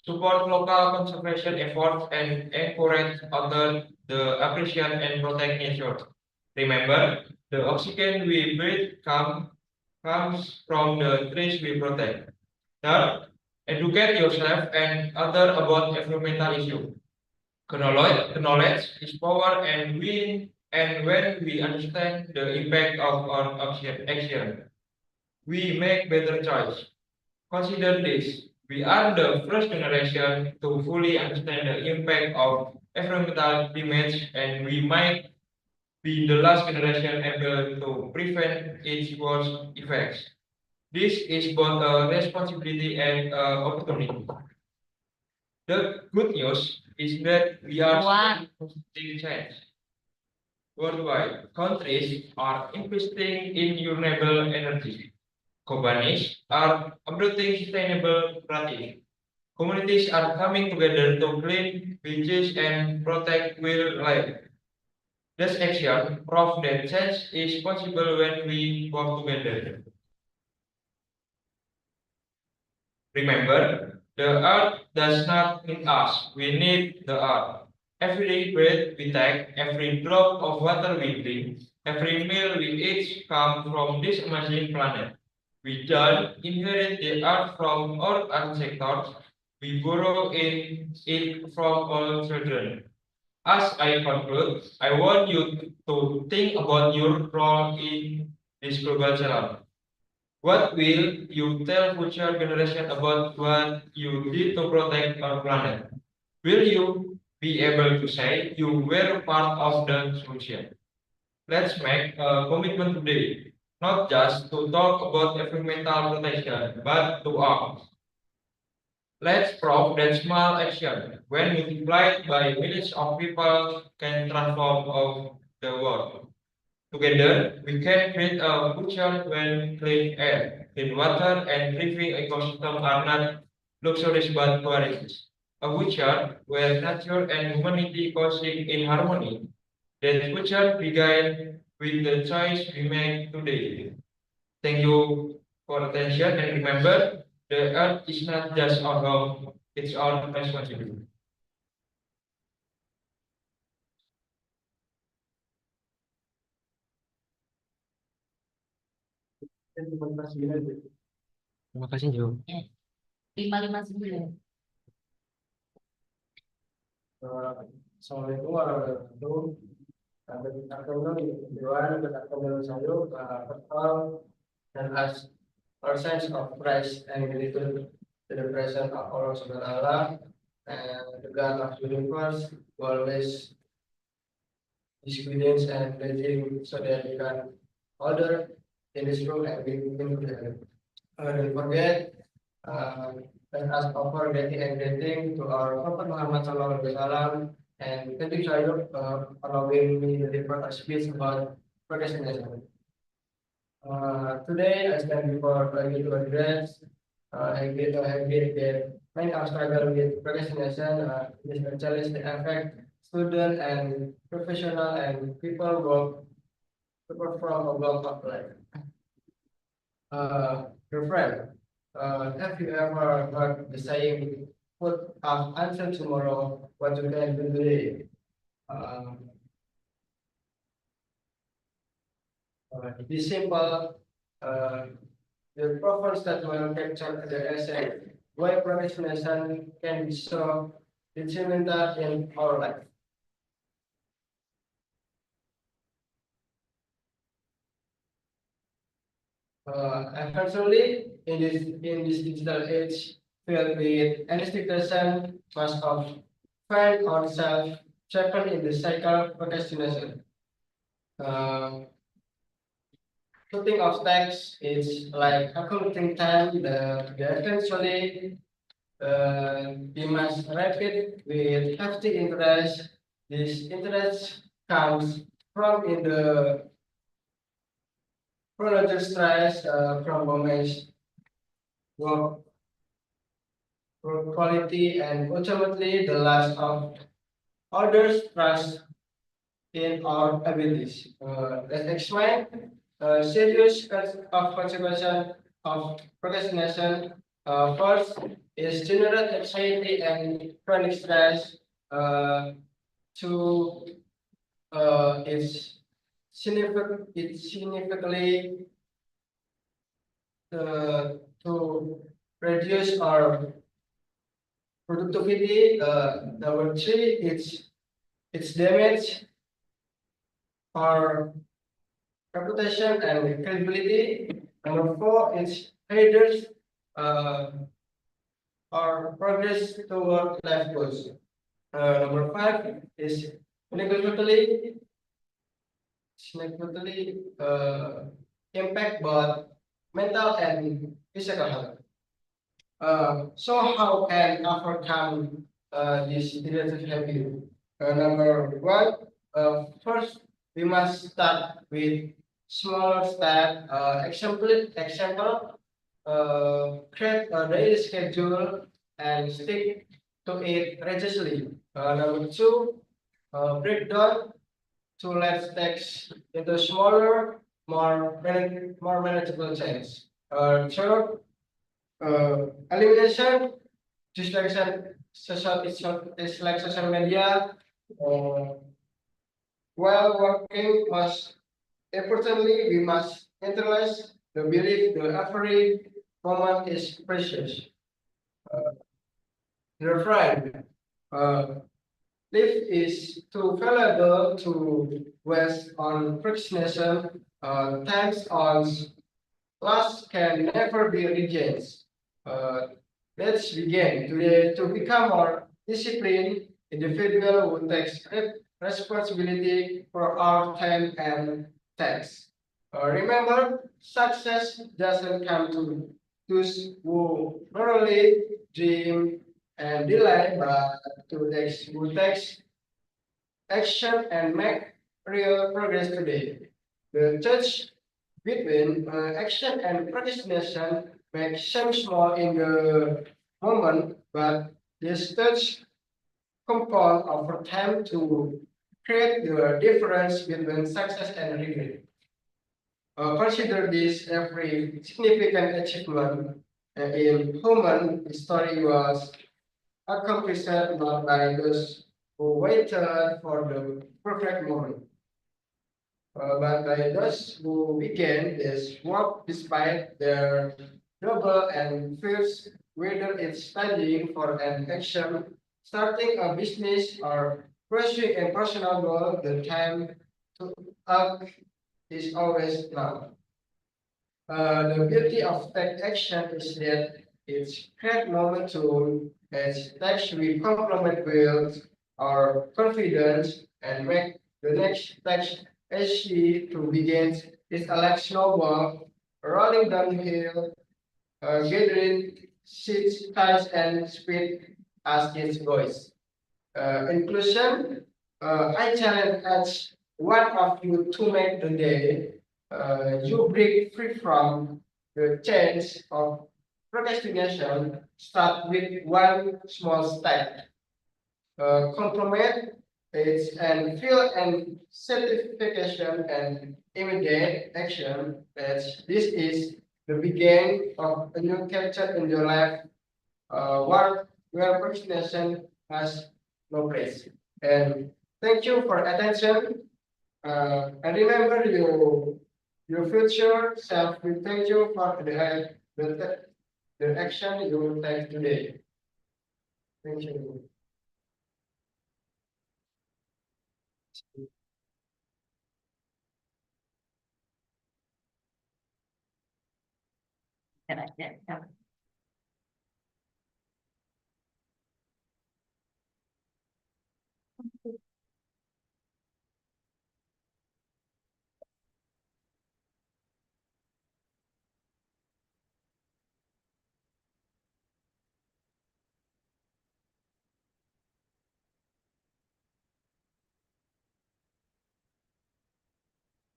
support local conservation efforts and encourage others to appreciate and protect nature. Remember, the oxygen we breathe comes from the trees we protect. Third, educate yourself and others about environmental issues. Knowledge is power, and when we understand the impact of our action, we make better choice. Consider this. We are the first generation to fully understand the impact of environmental damage, and we might be the last generation able to prevent its worst effects. This is both a responsibility and an opportunity. The good news is that we are What? seeing positive change. Worldwide, countries are investing in renewable energy. Companies are adopting sustainable practices. Communities are coming together to clean beaches and protect wildlife. This action proves that change is possible when we work together. Remember, the earth does not need us, we need the earth. Every breath we take, every drop of water we drink, every meal we eat comes from this amazing planet. We don't inherit the earth from our ancestors, we borrow in it from our children. As I conclude, I want you to think about your role in this global challenge. What will you tell future generations about what you did to protect our planet? Will you be able to say you were part of the solution? Let's make a commitment today, not just to talk about environmental protection, but to act. Let's prove that small action, when multiplied by millions of people, can transform of the world. Together, we can create a future when clean air, clean water, and thriving ecosystem are not luxuries but qualities. A future where nature and humanity coexist in harmony. That future began with the choice we make today. Thank you for attention and remember, the earth is not just our home, it's our responsibility. Terima kasih Jo. 559. Assalamualaikum warahmatullahi wabarakatuh. Good afternoon, everyone. Good afternoon, Sayo. First of all, and as our sense of praise and gratitude to the presence of Allah Subhanahu wa Taala and the God of the universe, who always is guidance and blessing so that we can order in this room and we can together. Don't forget, let us offer getting and getting to our Prophet Muhammad Sallallahu Alaihi Wasallam and thank you, Chayo, allowing me to deliver a speech about procrastination. Today I stand before you to address and get the main struggle with procrastination is a challenge that affect student and professional and people work to perform a block of life. Your friend, have you ever heard the saying, put off until tomorrow what you can do today? It is simple. The proper statement captured the essence why procrastination can be so detrimental in our life. Unfortunately, in this digital age filled with anticipation, must of find ourselves trapped in the cycle of procrastination. Putting off text is like accumulating time that eventually demands rapid with hefty interest. This interest comes from in the prolonged stress from moments work quality and ultimately the loss of others' trust in our abilities. Let's explain serious of consequences of procrastination. First is general anxiety and chronic stress. To it's significantly to reduce our productivity. Number three, it's damage our reputation and credibility. Number four, it's hinders our progress toward life goals. Number five is negatively impact both mental and physical health. So how can overcome this negative habit? Number one, first we must start with smaller step. Example, create a daily schedule and stick to it religiously. Number two, break down to let text into smaller, more manageable change. Third, elimination, distraction, social media. Uh, while working, most importantly, we must internalize the belief that every moment is precious. Uh, Your friend, life is too valuable to waste on procrastination. Times on loss can never be regained. Uh, let's begin today to become more disciplined individual who takes responsibility for our time and tax. Remember, success doesn't come to those who not only dream and delay, but to those who takes action and make real progress today. The touch between action and procrastination may seem small in the moment, but this touch compound over time to create the difference between success and regret. Consider this every significant achievement in human history was accomplished not by those who waited for the perfect moment, but by those who began this work despite their trouble and fears, whether it's studying for an action, starting a business, or pursuing a personal goal, the time to act is always now. The beauty of take action is that it's great moment to as text we complement with our confidence and make the next text easy to begin is a like snowball rolling downhill, gathering seeds, ties, and speed as its voice. Inclusion, I challenge one of you to make the day you break free from the chains of procrastination. Start with one small step. Compromise is and feel and certification and immediate action. That this is the beginning of a new chapter in your life. Where procrastination has no place. And thank you for attention. And remember your future self will thank you for the action you will take today. Thank you.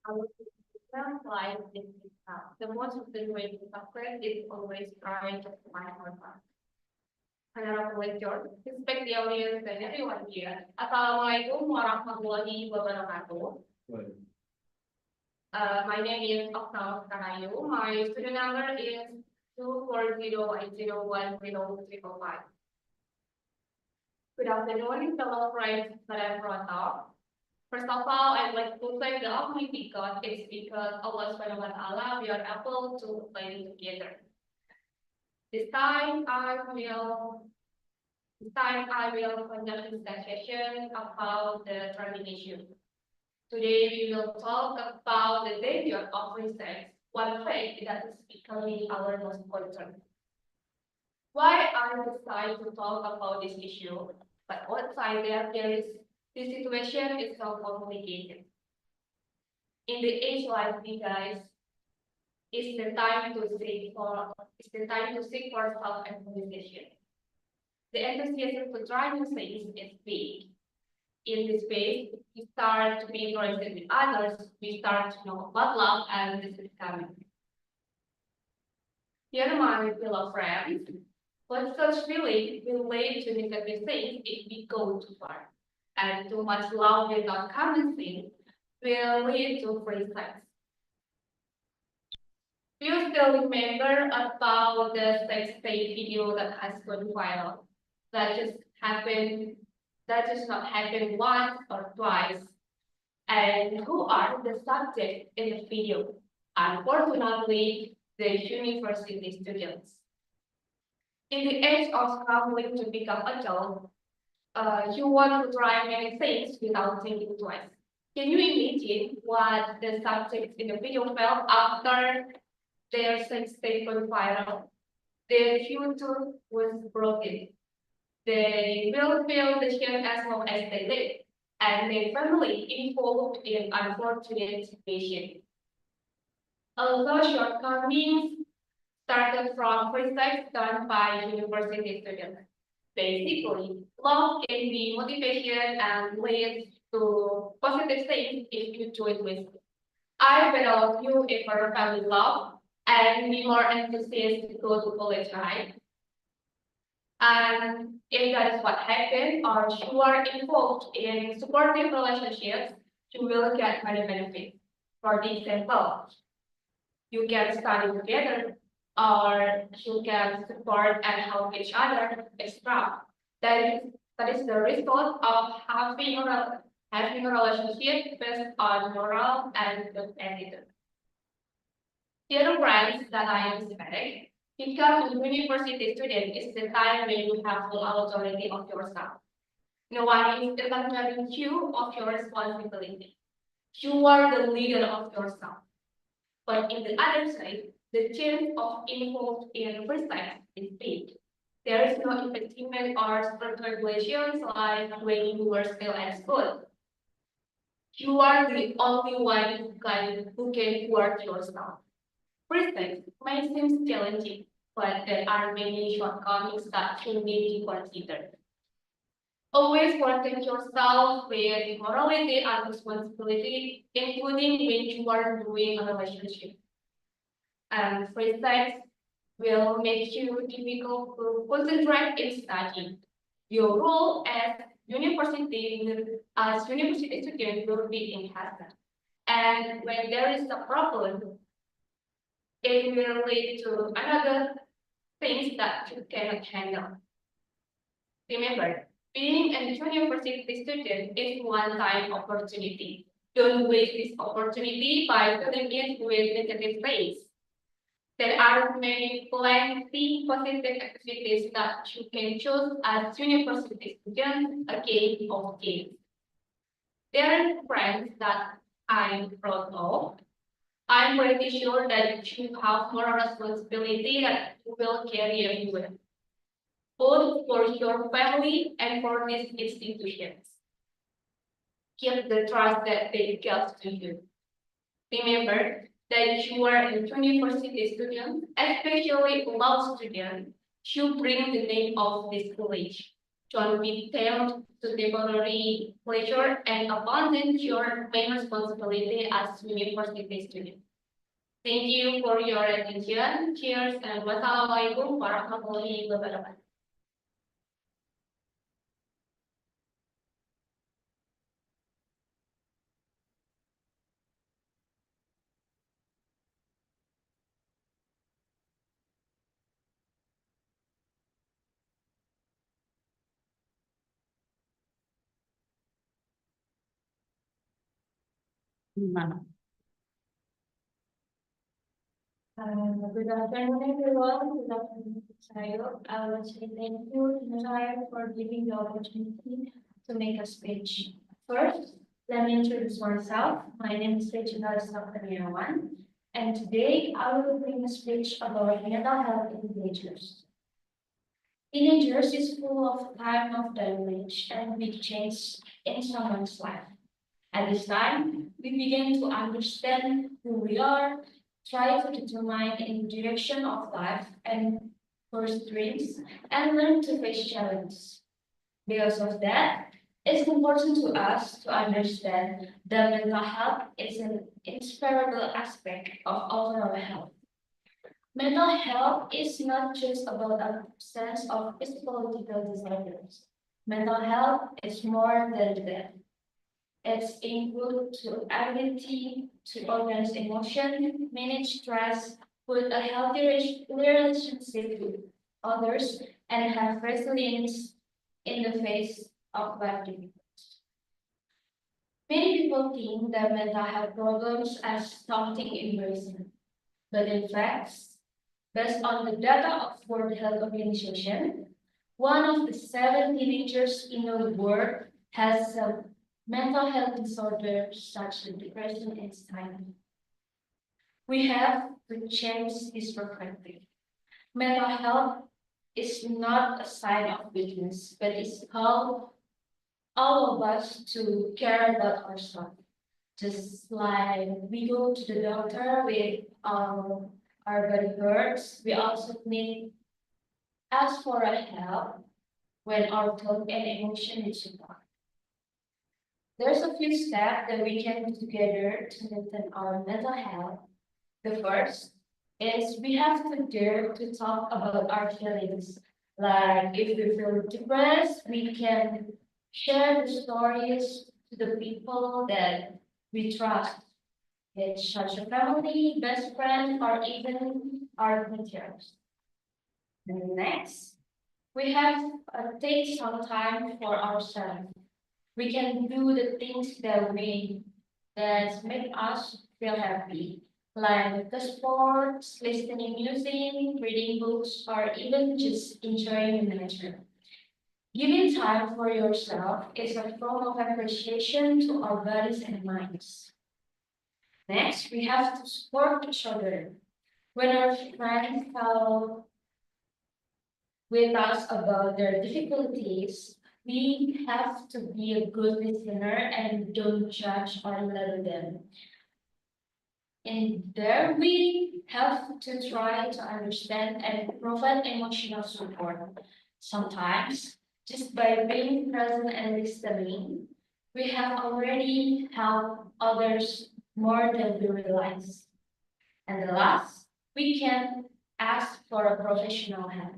Our system lies in this path. The most often way to success is always trying to find our path. Honorable lecture, respect the audience and everyone here. Assalamualaikum warahmatullahi wabarakatuh. My name is Oktav Kanayu. My student number is 240801035. Good afternoon, fellow friends that I've brought up. First of all, I'd like to thank the Almighty God. It's because Allah Subhanahu wa Taala we are able to play together. This time I will conduct this session about the trending issue. Today we will talk about the danger of research, one fact that is becoming our most concern. Why I decided to talk about this issue? But outside there is this situation is so complicated. In the age like this, guys, it's the time to seek for self-actualization. The enthusiasm to try new things is big. In this phase, we start to be interested in others, we start to know about love, and this is coming. Here my fellow friends, but such feeling will lead to negative things if we go too far. And too much love without common sense will lead to free sex. Do you still remember about the sex tape video that has gone viral? That just happened, that just not happened once or twice. And who are the subjects in the video? Unfortunately, the university students. In the age of scrambling to become adult, you want to try many things without thinking twice. Can you imagine what the subjects in the video felt after their sex tape went viral? Their future was broken. They will feel the shame as long as they live, and their family involved in unfortunate situation. Although shortcomings started from research done by university students. Basically, love can be motivation and leads to positive things if you do it with. I bet all of you ever fell in love and be more enthusiastic to go to college, right? And if that is what happened, or you are involved in supportive relationships, you will get many benefits. For example, you can study together, or you can support and help each other extra. That is the result of having a relationship based on moral and good attitude. Dear friends that I am saying, become a university student is the time when you have full authority of yourself. No one is telling you of your responsibility. You are the leader of yourself. But in the other side, the chance of involved in research is big. There is no impediment or strict regulations like when you were still at school. You are the only one who can work yourself. Research may seem challenging, but there are many shortcomings that should be considered. Always protect yourself with morality and responsibility, including when you are doing a relationship. And free sex will make you difficult to concentrate in studying. Your role as university student will be enhanced. And when there is a problem, it will lead to another things that you cannot handle. Remember, being a university student is one-time opportunity. Don't waste this opportunity by filling it with negative things. There are plenty positive activities that you can choose as university student again or again. There are friends that I'm proud of. I'm pretty sure that you have moral responsibility that you will carry everywhere, both for your family and for these institutions. Keep the trust that they give to you. Remember that you are a university student, especially law student, you bring the name of this college. Don't be tempted to temporary pleasure and abandon your main responsibility as university student. Thank you for your attention. Cheers and wassalamualaikum warahmatullahi wabarakatuh. Good afternoon, everyone. Good afternoon, Sayo. I would say thank you, Naya, for giving the opportunity to make a speech. First, let me introduce myself. My name is Regina Safariawan, and today I will bring a speech about mental health in teenagers. Teenagers is full of time of damage and big change in someone's life. At this time, we begin to understand who we are, try to determine in direction of life and pursue dreams, and learn to face challenges. Because of that, It's important to us to understand that mental health is an inseparable aspect of overall health. Mental health is not just about absence of physiological disorders. Mental health is more than that. It's input to ability to organize emotion, manage stress, put a healthy relationship with others, and have resilience in the face of life difficulties. Many people think that mental health problems are something embarrassing, but in fact, based on the data of World Health Organization, one of the 7 teenagers in the world has a mental health disorder such as depression and anxiety. We have to change this perspective. Mental health is not a sign of weakness, but it's how all of us to care about ourselves. Just like we go to the doctor with our body hurts, we also need ask for a help when our thought and emotion is support. There's a few steps that we can do together to maintain our mental health. The first is we have to dare to talk about our feelings. Like if we feel depressed, we can share the stories to the people that we trust. It's such a family, best friend, or even our teachers. And next, we have take some time for ourselves. We can do the things that make us feel happy, like the sports, listening music, reading books, or even just enjoying nature. Giving time for yourself is a form of appreciation to our bodies and minds. Next, we have to support each other. When our friends tell with us about their difficulties, we have to be a good listener and don't judge or label them. And there we have to try to understand and provide emotional support. Sometimes, just by being present and listening, we have already helped others more than we realize. And the last, we can ask for a professional help.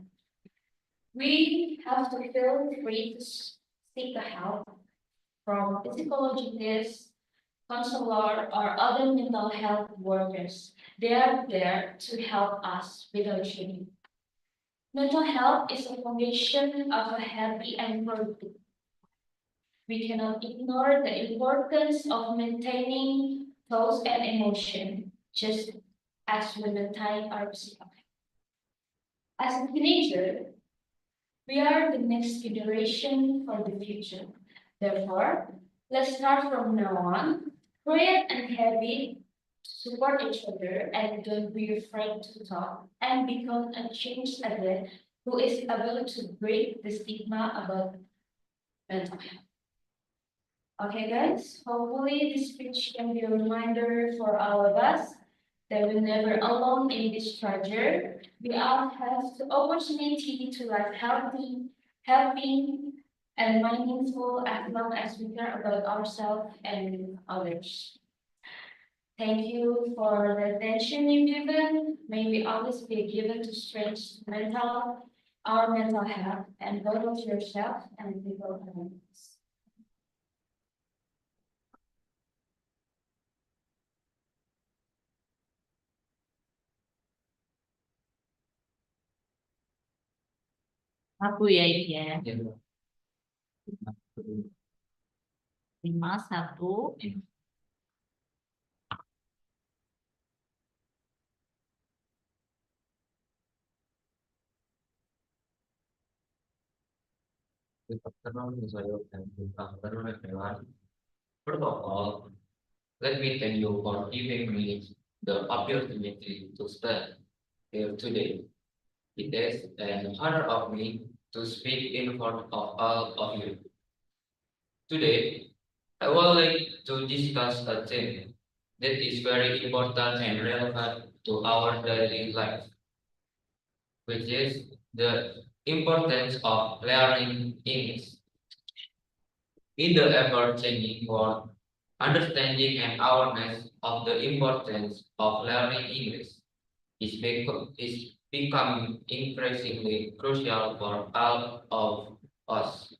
We have to feel free to seek the help from psychologists, counselor, or other mental health workers. They are there to help us without shame. Mental health is a foundation of a happy and productive. We cannot ignore the importance of maintaining thoughts and emotion, just as we maintain our physical health. As a teenager, we are the next generation for the future. Therefore, let's start from now on. Create a habit to support each other and don't be afraid to talk and become a changed adult who is able to break the stigma about mental health. Okay, guys, hopefully this speech can be a reminder for all of us that we're never alone in this struggle. We all have the opportunity to live healthy, happy, and meaningful as long as we care about ourselves and others. Thank you for the attention you've given. May we always be given to strength our mental health, and both yourself and people around us. Aku ya ini ya. 5, 1. Good afternoon, Ms. Ayu, and good afternoon, everyone. First of all, let me thank you for giving me the opportunity to stand here today. It is an honor of me to speak in front of all of you. Today, I would like to discuss a theme that is very important and relevant to our daily life, which is the importance of learning English. In the ever-changing world, understanding and awareness of the importance of learning English is becoming increasingly crucial for all of us.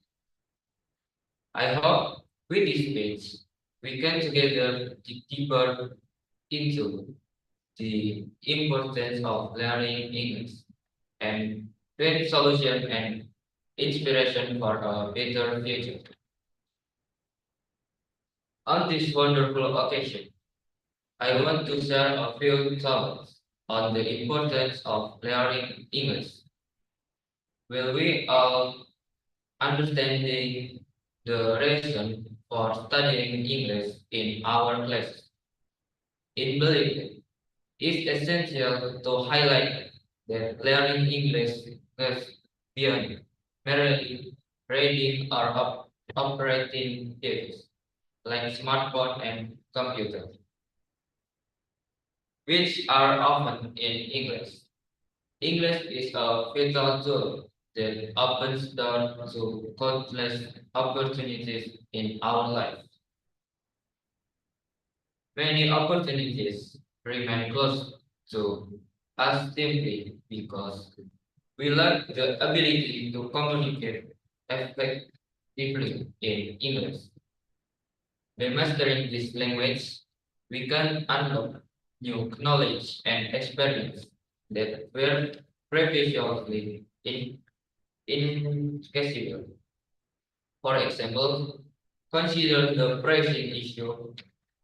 I hope with this speech, we can together dig deeper into the importance of learning English and find solution and inspiration for a better future. On this wonderful occasion, I want to share a few thoughts on the importance of learning English. Will we all understanding the reason for studying English in our classes? In belief, it's essential to highlight that learning English goes beyond merely reading or operating devices like smartphone and computer, which are often in English. English is a vital tool that opens doors to countless opportunities in our life. Many opportunities remain closed to us simply because we lack the ability to communicate effectively in English. By mastering this language, we can unlock new knowledge and experience that were previously inaccessible. For example, consider the pressing issue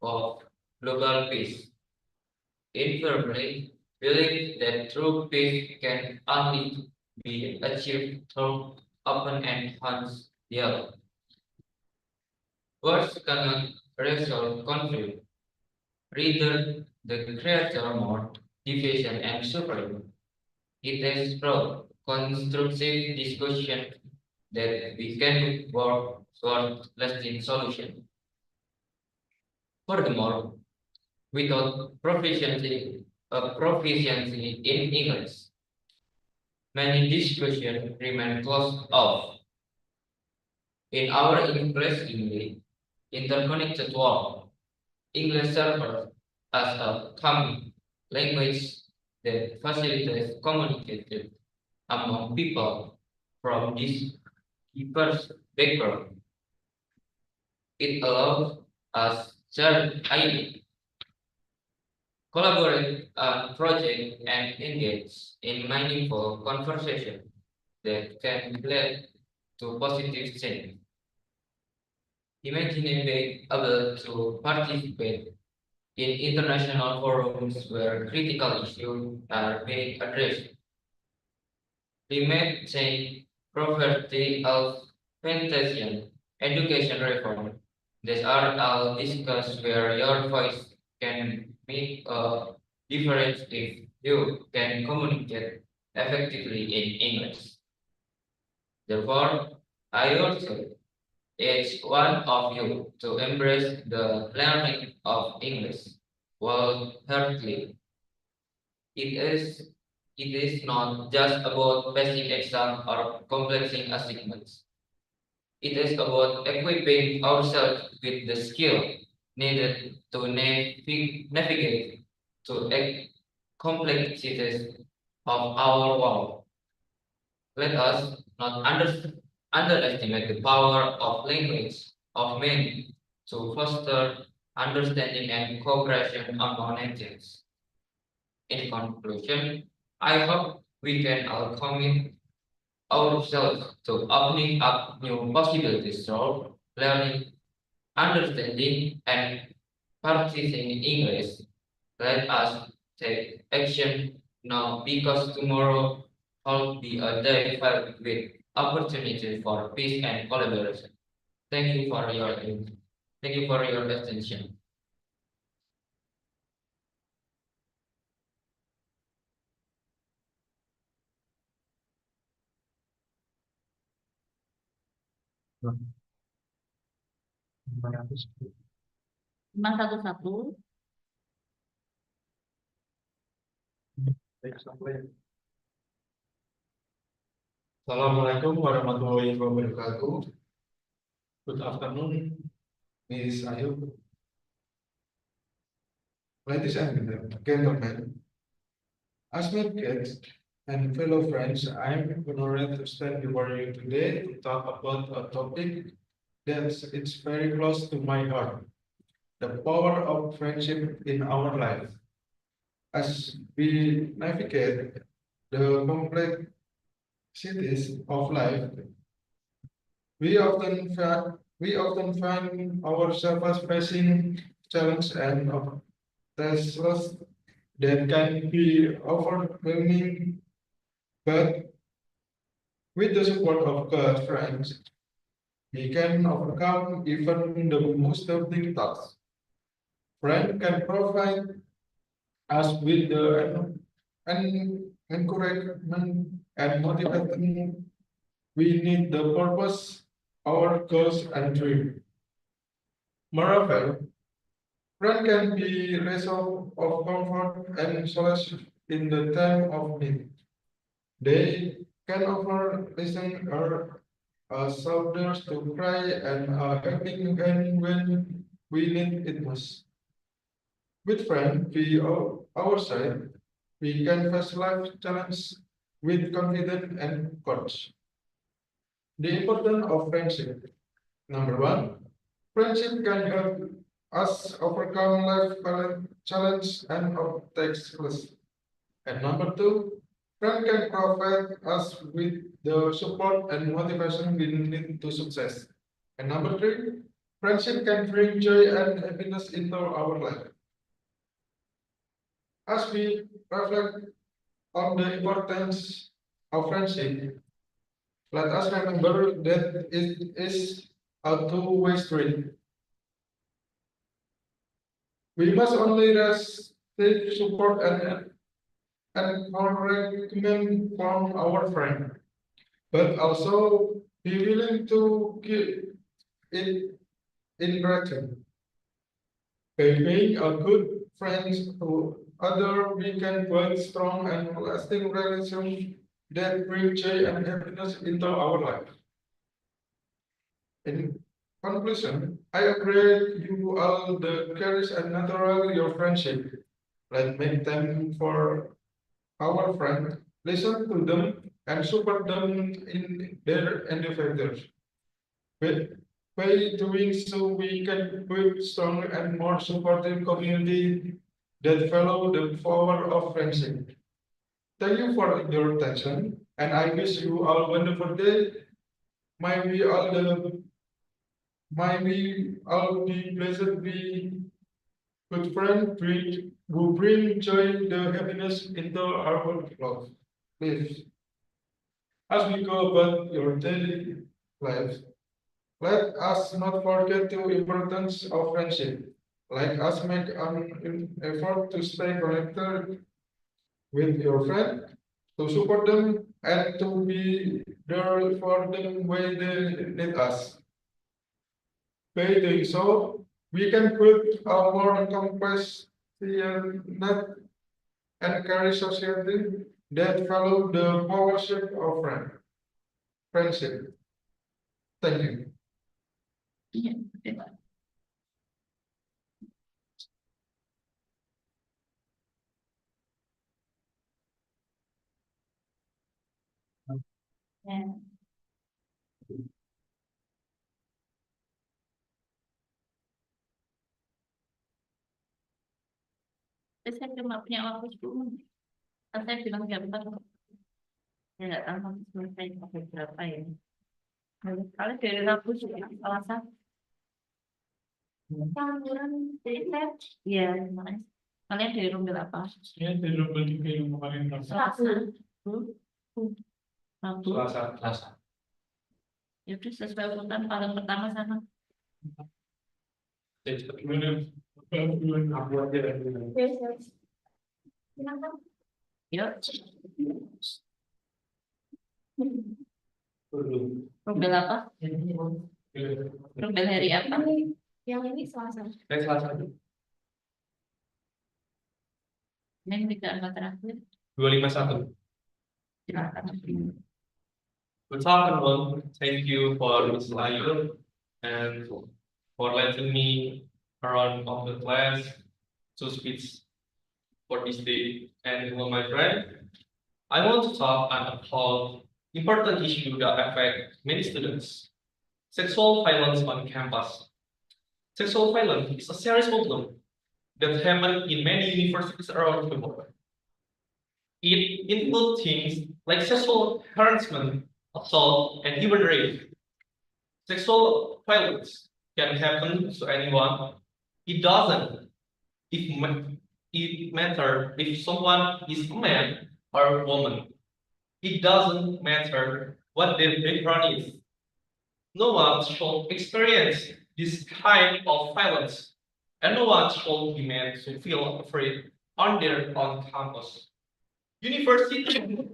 of global peace. It firmly believes that true peace can only be achieved through open and honest dialogue. Words cannot resolve conflict. Rather, the creator more division and suffering. It is through constructive discussion that we can work toward lasting solution. Furthermore, without proficiency in English, many discussions remain closed off. In our increasingly interconnected world, English serves as a common language that facilitates communication among people from this diverse background. It allows us share ideas, collaborate on projects, and engage in meaningful conversation that can lead to positive change. Imagine being able to participate in international forums where critical issues are being addressed. Climate change, poverty, health, sanitation, education reform. These are all discussed where your voice can make a difference if you can communicate effectively in English. Therefore, I also urge one of you to embrace the learning of English wholeheartedly. It is it is not just about passing exams or completing assignments. It is about equipping ourselves with the skill needed to navigate to complexities of our world. Let us not underestimate the power of language of men to foster understanding and cooperation among nations. In conclusion, I hope we can all commit ourselves to opening up new possibilities through learning, understanding, and practicing English. Let us take action now because tomorrow will be a day filled with opportunities for peace and collaboration. Thank you for your thank you for your attention. Lima satu satu. Assalamualaikum warahmatullahi wabarakatuh. Good afternoon, Miss Ayu. Ladies and gentlemen, as my guests and fellow friends, I am honored to stand before you today to talk about a topic that it's very close to my heart, the power of friendship in our life. As we navigate the complexities of life, we often find ourselves facing challenges and obstacles that can be overwhelming, but with the support of God's friends, we can overcome even the most daunting tasks. Friends can provide us with the encouragement and motivation we need the purpose, our goals and dream. Moreover, friend can be a source of comfort and solace in the time of need. They can offer listen or shoulders to cry and a helping hand when we need it most. With friends our side, we can face life challenges with confidence and courage. The importance of friendship. Number one, friendship can help us overcome life challenge and obstacles. And number two, friend can provide us with the support and motivation we need to success. And number three, friendship can bring joy and happiness into our life. As we reflect on the importance of friendship, let us remember that it is a two-way street. We must only receive support and encouragement from our friend, but also be willing to give it in return. By being a good friend to other, we can build strong and lasting relations that bring joy and happiness into our life. In conclusion, I agree you all the courage and natural your friendship. Let's make time for our friend, listen to them and support them in their endeavors. By, by doing so, we can build strong and more supportive community that follow the power of friendship. Thank you for your attention, and I wish you all a wonderful day. May we all the may we all be blessed be good friend who bring joy the happiness into our lives. As we go about your daily life, let us not forget the importance of friendship. Let us make an effort to stay connected with your friend, to support them, and to be there for them when they need us. By doing so, we can build a more compassionate and caring society that follow the powership of friendship. Thank you. Saya cuma punya waktu 10 menit. Kan saya bilang jam 4. Saya nggak tahu harus selesai sampai berapa ya. Kalau dari Rabu sampai Selasa. Tangguran dari saya. Iya, makanya. Kalian dari rumah berapa? Saya dari rumah 3 yang kemarin. Selasa. Rabu. Selasa. Ya udah sesuai urutan paling pertama sana. Aku aja. Yuk. Rubel apa? Rubel hari apa? Yang ini Selasa. Selasa. Neng tidak angka terakhir. 251. Silakan. Good afternoon. Thank you for Ms. Ayu and for letting me around of the class to speak for this day. And hello, my friend. I want to talk about important issue that affect many students. Sexual violence on campus. Sexual violence is a serious problem that happens in many universities around the world. It includes things like sexual harassment, assault, and even rape. Sexual violence can happen to anyone. It doesn't. It matter if someone is a man or a woman. It doesn't matter what their background is. No one should experience this kind of violence, and no one should be made to feel afraid on their own campus. University should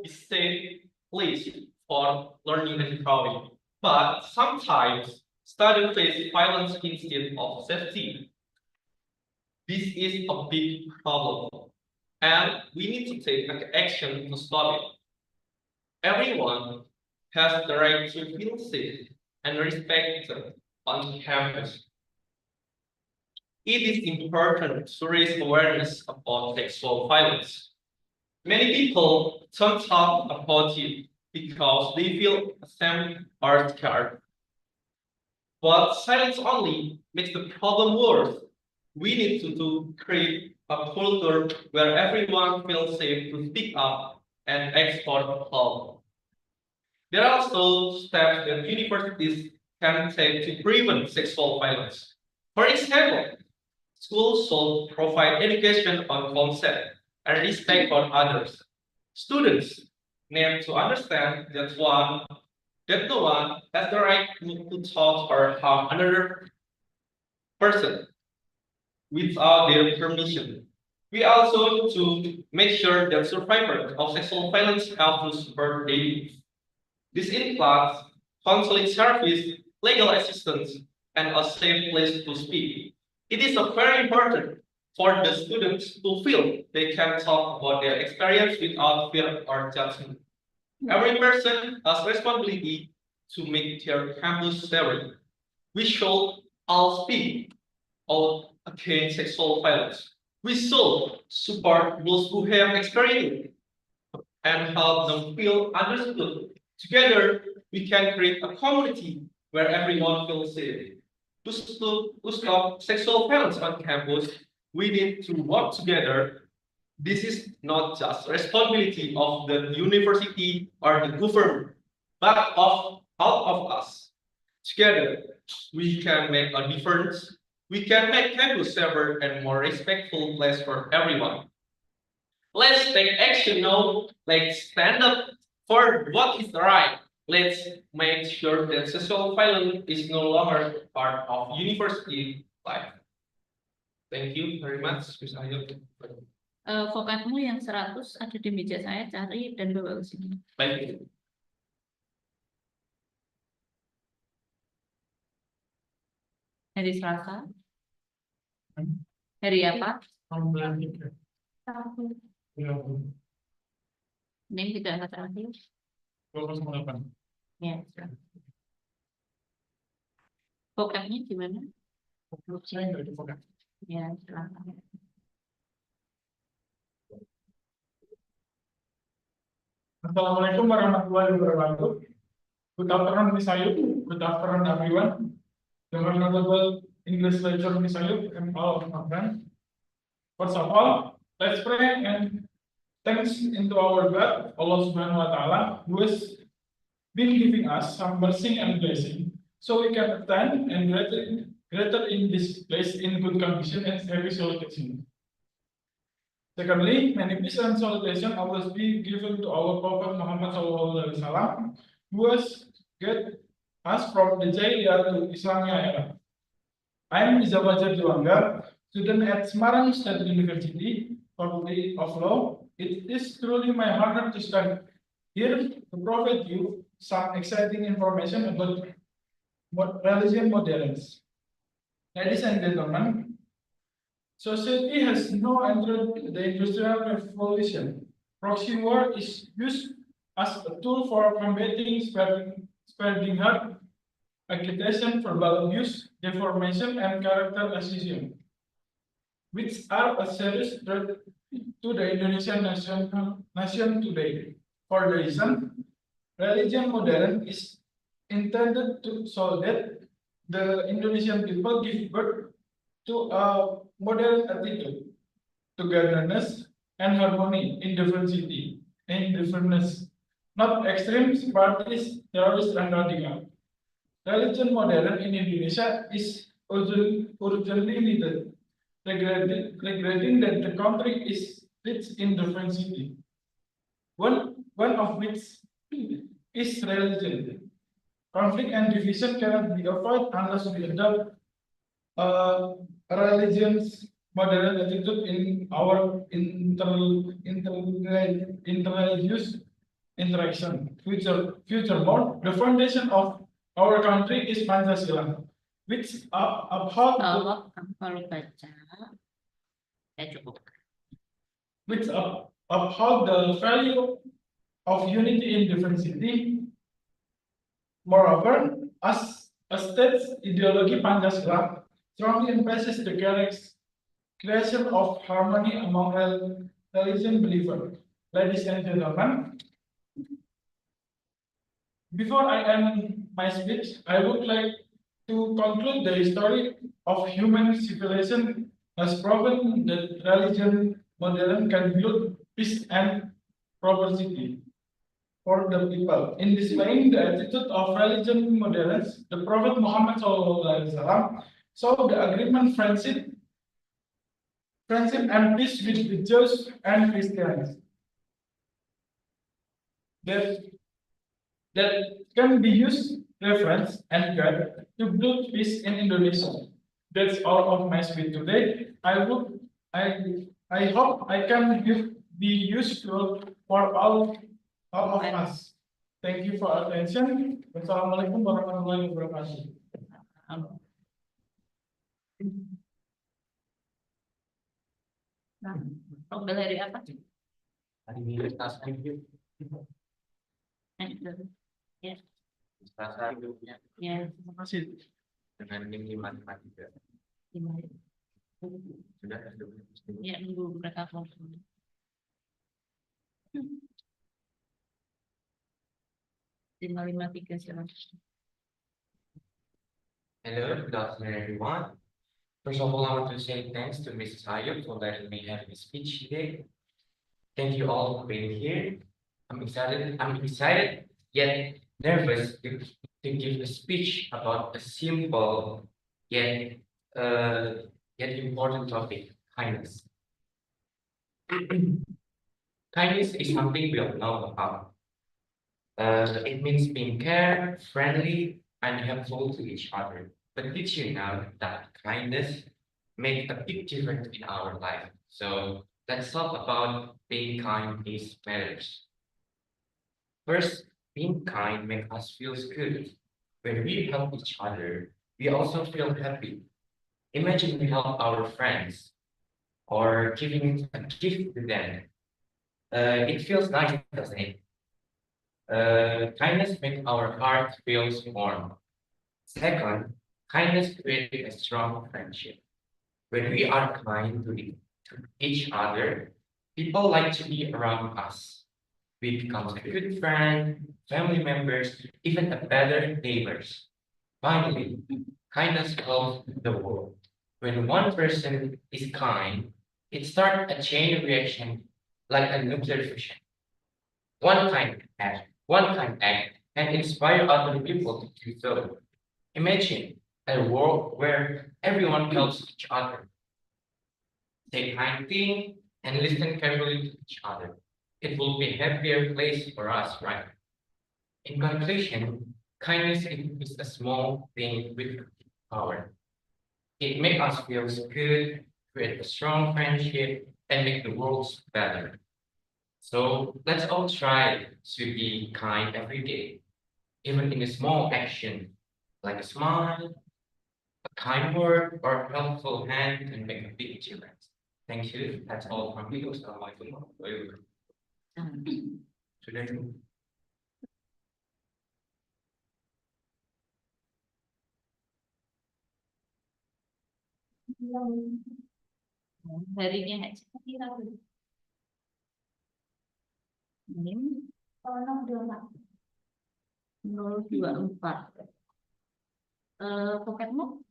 be safe place for learning and growing, but sometimes students face violence instead of safety. This is a big problem, and we need to take action to stop it. Everyone has the right to feel safe and respected on campus. It is important to raise awareness about sexual violence. Many people don't talk about it because they feel ashamed or scared. But silence only makes the problem worse. We need to create a culture where everyone feels safe to speak up and ask for help. There are also steps that universities can take to prevent sexual violence. For example, schools should provide education on consent and respect for others. Students need to understand that no one has the right to talk or harm another person without their permission. We also to make sure that survivors of sexual violence have to support their needs. This includes counseling service, legal assistance, and a safe place to speak. It is very important for the students to feel they can talk about their experience without fear or judgment. Every person has responsibility to make their campus safer. We should all speak out against sexual violence. We should support those who have experienced it and help them feel understood. Together, we can create a community where everyone feels safe. To stop sexual violence on campus, we need to work together. This is not just responsibility of the university or the government, but of all of us. Together, we can make a difference. We can make campus safer and more respectful place for everyone. Let's take action now. Let's stand up for what is right. Let's make sure that sexual violence is no longer part of university life. Thank you very much, Ms. Ayu. Vocabmu yang 100 ada di meja saya, cari dan bawa ke sini. Thank you. Hari Selasa. Hari apa? Ini tidak ada terakhir. Ya, silakan. Vocabnya gimana? Ya, silakan. Assalamualaikum warahmatullahi wabarakatuh. Good afternoon, Miss Ayu. Good afternoon, everyone. The honorable English lecturer, Miss Ayu, and all of my friends. First of all, let's pray and thanks into our God, Allah Subhanahu wa Ta'ala, who has been giving us some blessing and blessing, so we can attend and greater in this place in good condition and happy salutation. Secondly, many peace and salutation always be given to our Prophet Muhammad SAW, who has get us from the Jahiliyah to Islamia era. I am Izawajar Juwangga, student at Semarang State University, Faculty of Law. It is truly my honor to stand here to provide you some exciting information about religion moderns. Ladies and gentlemen, society has now entered the industrial revolution. Proxy war is used as a tool for combating spreading hate agitation, verbal abuse, deformation, and character assassination, which are a serious threat to the Indonesian nation today. For the reason, religion modern is intended to so that the Indonesian people give birth to a modern attitude, togetherness, and harmony in diversity, in differentness, not extreme parties, terrorist, and radical. Religion modern in Indonesia is urgently needed, regretting that the country is rich in diversity. One of which is religion. Conflict and division cannot be avoided unless we adopt a religion's modern attitude in our interreligious interaction. Furthermore, the foundation of our country is Pancasila, which uphold Kalau kalau baca, ya cukup. which uphold the value of unity in diversity. Moreover, as a state's ideology, Pancasila strongly emphasizes the creation of harmony among religion believers. Ladies and gentlemen, before I end my speech, I would like to conclude the history of human civilization has proven that religion modern can build peace and prosperity for the people. In displaying the attitude of religion moderns, the Prophet Muhammad SAW saw the agreement, friendship and peace with the Jews and Christians. That can be used reference and guide to build peace in Indonesia. That's all of my speech today. I hope I can be useful for all of us. Thank you for attention. Wassalamualaikum warahmatullahi wabarakatuh. Nah, ambil dari apa? Ya, ya. Terima kasih. Dengan ini matematika. Sudah. Ya, nunggu mereka keluar. Lima tiga silakan. Hello, good afternoon, everyone. First of all, I want to say thanks to Mrs. Ayub for letting me have this speech today. Thank you all for being here. I'm excited yet nervous to give a speech about a simple yet important topic, kindness. Kindness is something we all know about. It means being care, friendly, and helpful to each other. But did you know that kindness makes a big difference in our life? So let's talk about being kind is matters. First, being kind makes us feel good. When we help each other, we also feel happy. Imagine we help our friends or giving a gift to them. It feels nice, doesn't it? Kindness makes our heart feel warm. Second, kindness creates a strong friendship. When we are kind to each other, people like to be around us. We become a good friend, family members, even a better neighbors. Finally, kindness helps the world. When one person is kind, it starts a chain reaction like a nuclear fission. One kind act can inspire other people to do so. Imagine a world where everyone helps each other. Say kind thing and listen carefully to each other. It will be a happier place for us, right? In conclusion, kindness is a small thing with power. It makes us feel good, create a strong friendship, and make the world better. So let's all try to be kind every day, even in a small action, like a smile, a kind word, or a helpful hand can make a big difference. Thank you. That's all from me. Wassalamualaikum warahmatullahi wabarakatuh. Sudah. Harinya aja. Ini 024. Poketmu?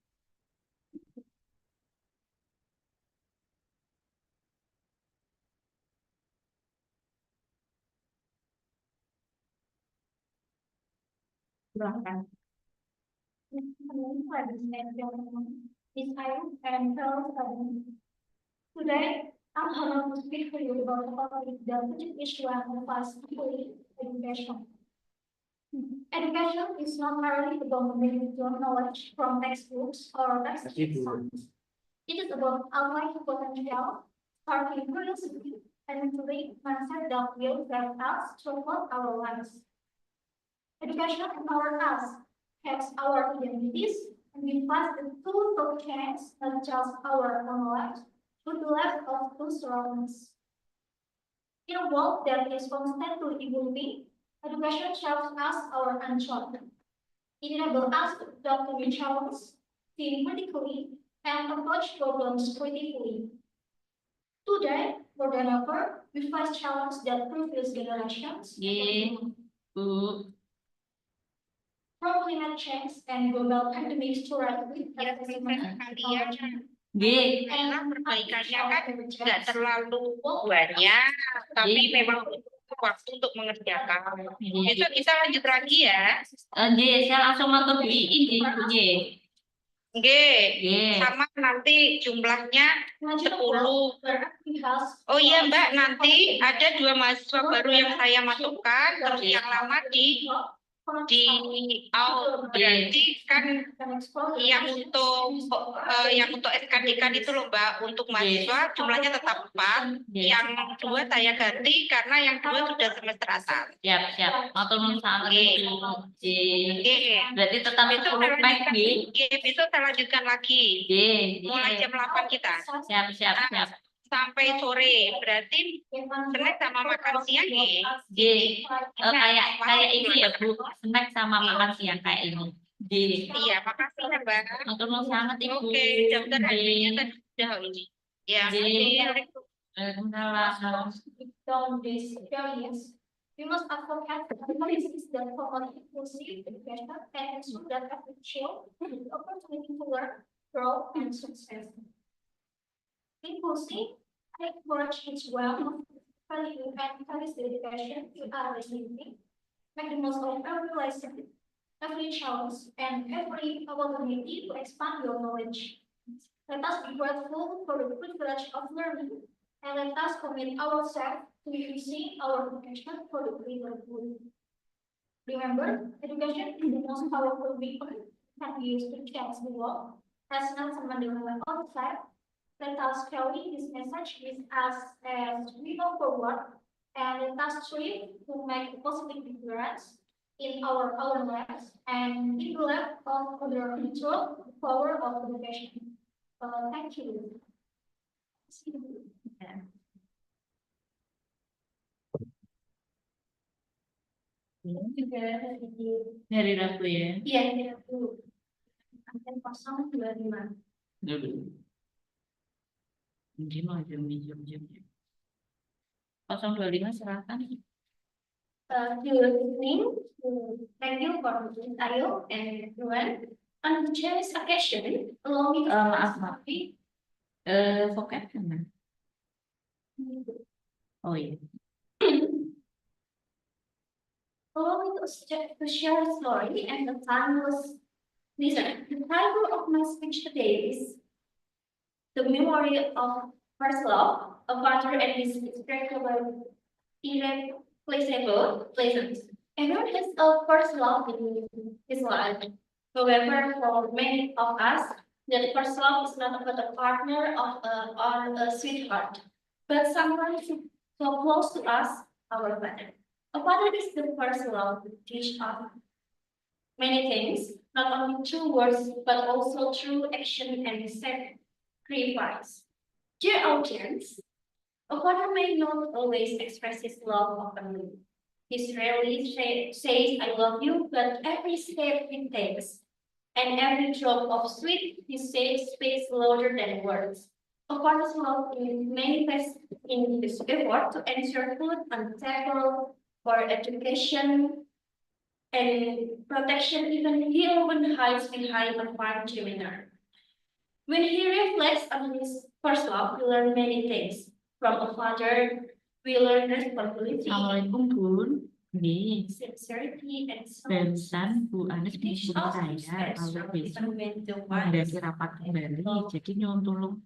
Silahkan. Today, I'm honored to speak for you about the topic that issue and fast education. Education is not merely about gaining knowledge from textbooks or textbooks. It is about unlocking potential, sparking curiosity, and building mindset that will guide us throughout our lives. Education empowers us, helps our identities, and gives us the tools to change not just our own lives, but the lives of those around us. In a world that is constantly evolving, education helps us our unshot. It enables us to adapt to new challenges, think critically, and approach problems creatively. Today, more than ever, we face challenges that previous generations Bu. from climate change and global pandemics to rapid G. Memang perbaikannya kan nggak terlalu banyak, tapi memang butuh waktu untuk mengerjakan. Besok kita lanjut lagi ya. G, saya langsung masuk di ini, G. G, sama nanti jumlahnya 10. Oh iya Mbak, nanti ada 2 mahasiswa baru yang saya masukkan, terus yang lama di out, berarti kan yang untuk SKDK itu loh Mbak, untuk mahasiswa jumlahnya tetap 4, yang 2 saya ganti karena yang 2 sudah semester atas. Siap. Matur nuwun sangat. G. Berarti tetap Besok itu baik G. Besok saya lanjutkan lagi. G. Mulai jam 8 kita. Siap. Sampai sore, berarti snack sama makan siang ya. G. Kayak ini ya Bu, snack sama makan siang kayak ini. G. Iya, makasih ya Mbak. Matur nuwun sangat Ibu. Oke, daftar hadirnya tadi sudah ini. Ya, G. makasih. Waalaikumsalam. From this experience, we must advocate for policies that promote inclusive education and ensure that every child has the opportunity to learn, grow, and success. Inclusive, I encourage each one value and encourage the education you are receiving. Make the most of every lesson, every challenge, and every opportunity to expand your knowledge. Let us be grateful for the privilege of learning, and let us commit ourselves to using our education for the greater good. Remember, education is the most powerful weapon that we use to change the world. As Nelson Mandela once said, let us carry this message with us as we go forward, and let us strive to make a positive difference in our own lives and in the life of other through the power of education. Thank you. Dari Rabu ya. Iya, itu. Angka 025. Dulu. Ini mau jam. 025 serahkan. Good evening. Thank you for Ayo and everyone. On today's occasion, allow me to Maaf. Vokat mana? Oh iya. Allow me to share a story and the timeless listen. The title of my speech today is The Memory of First Love, a father and his irreplaceable presence. Everyone has a first love in his life. However, for many of us, that first love is not about a partner or a sweetheart, but someone so close to us, our father. A father is the first love to teach us many things, not only through words, but also through action and sacrifice. Dear audience, a father may not always express his love openly. He rarely says, I love you, but every step he takes, and every drop of sweet he says speaks louder than words. A father's love is manifest in his effort to ensure food on the table, for education and protection. Even he often hides behind a fine demeanor. When he reflects on his first love, we learn many things. From a father, we learn responsibility, Assalamualaikum Bun. Nih, sincerity, and barusan Bu Anis menghubungi saya kalau besok menghendaki rapat kembali, jadi nyuwun tolong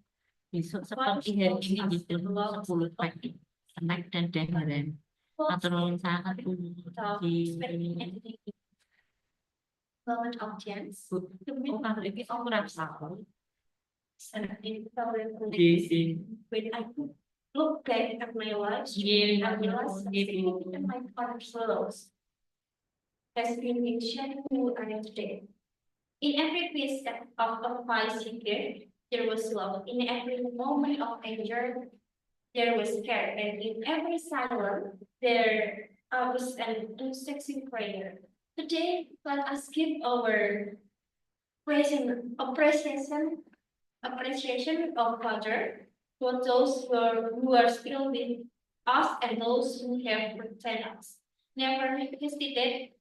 besok seperti hari ini gitu 10 pagi snack dan dengaran atau nuwun sangat Bu di moment of chance. Bu. Oh kalau ini aku rasa And in power di when I look back at my life, Iya, I realize iya. that my father's love has been in shaping who I am today. In every piece of advice he gave, there was love. In every moment of anger, there was care. And in every silence, there was an unsexy prayer. Today, let us give our appreciation of Father for those who are still with us and those who have forsaken us. Never hesitate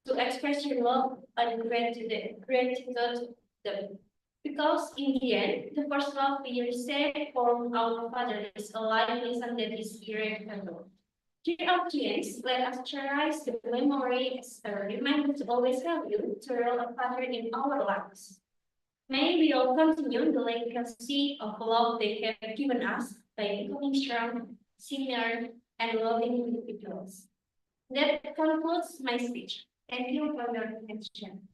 to express your love and gratitude to them. Because in the end, the first love we receive from our Father is a life lesson that is irrevocable. Dear audience, let us cherish the memory as a reminder to always value the role of Father in our lives. May we all continue the legacy of love they have given us by becoming strong, senior, and loving individuals. That concludes my speech. Thank you for your attention.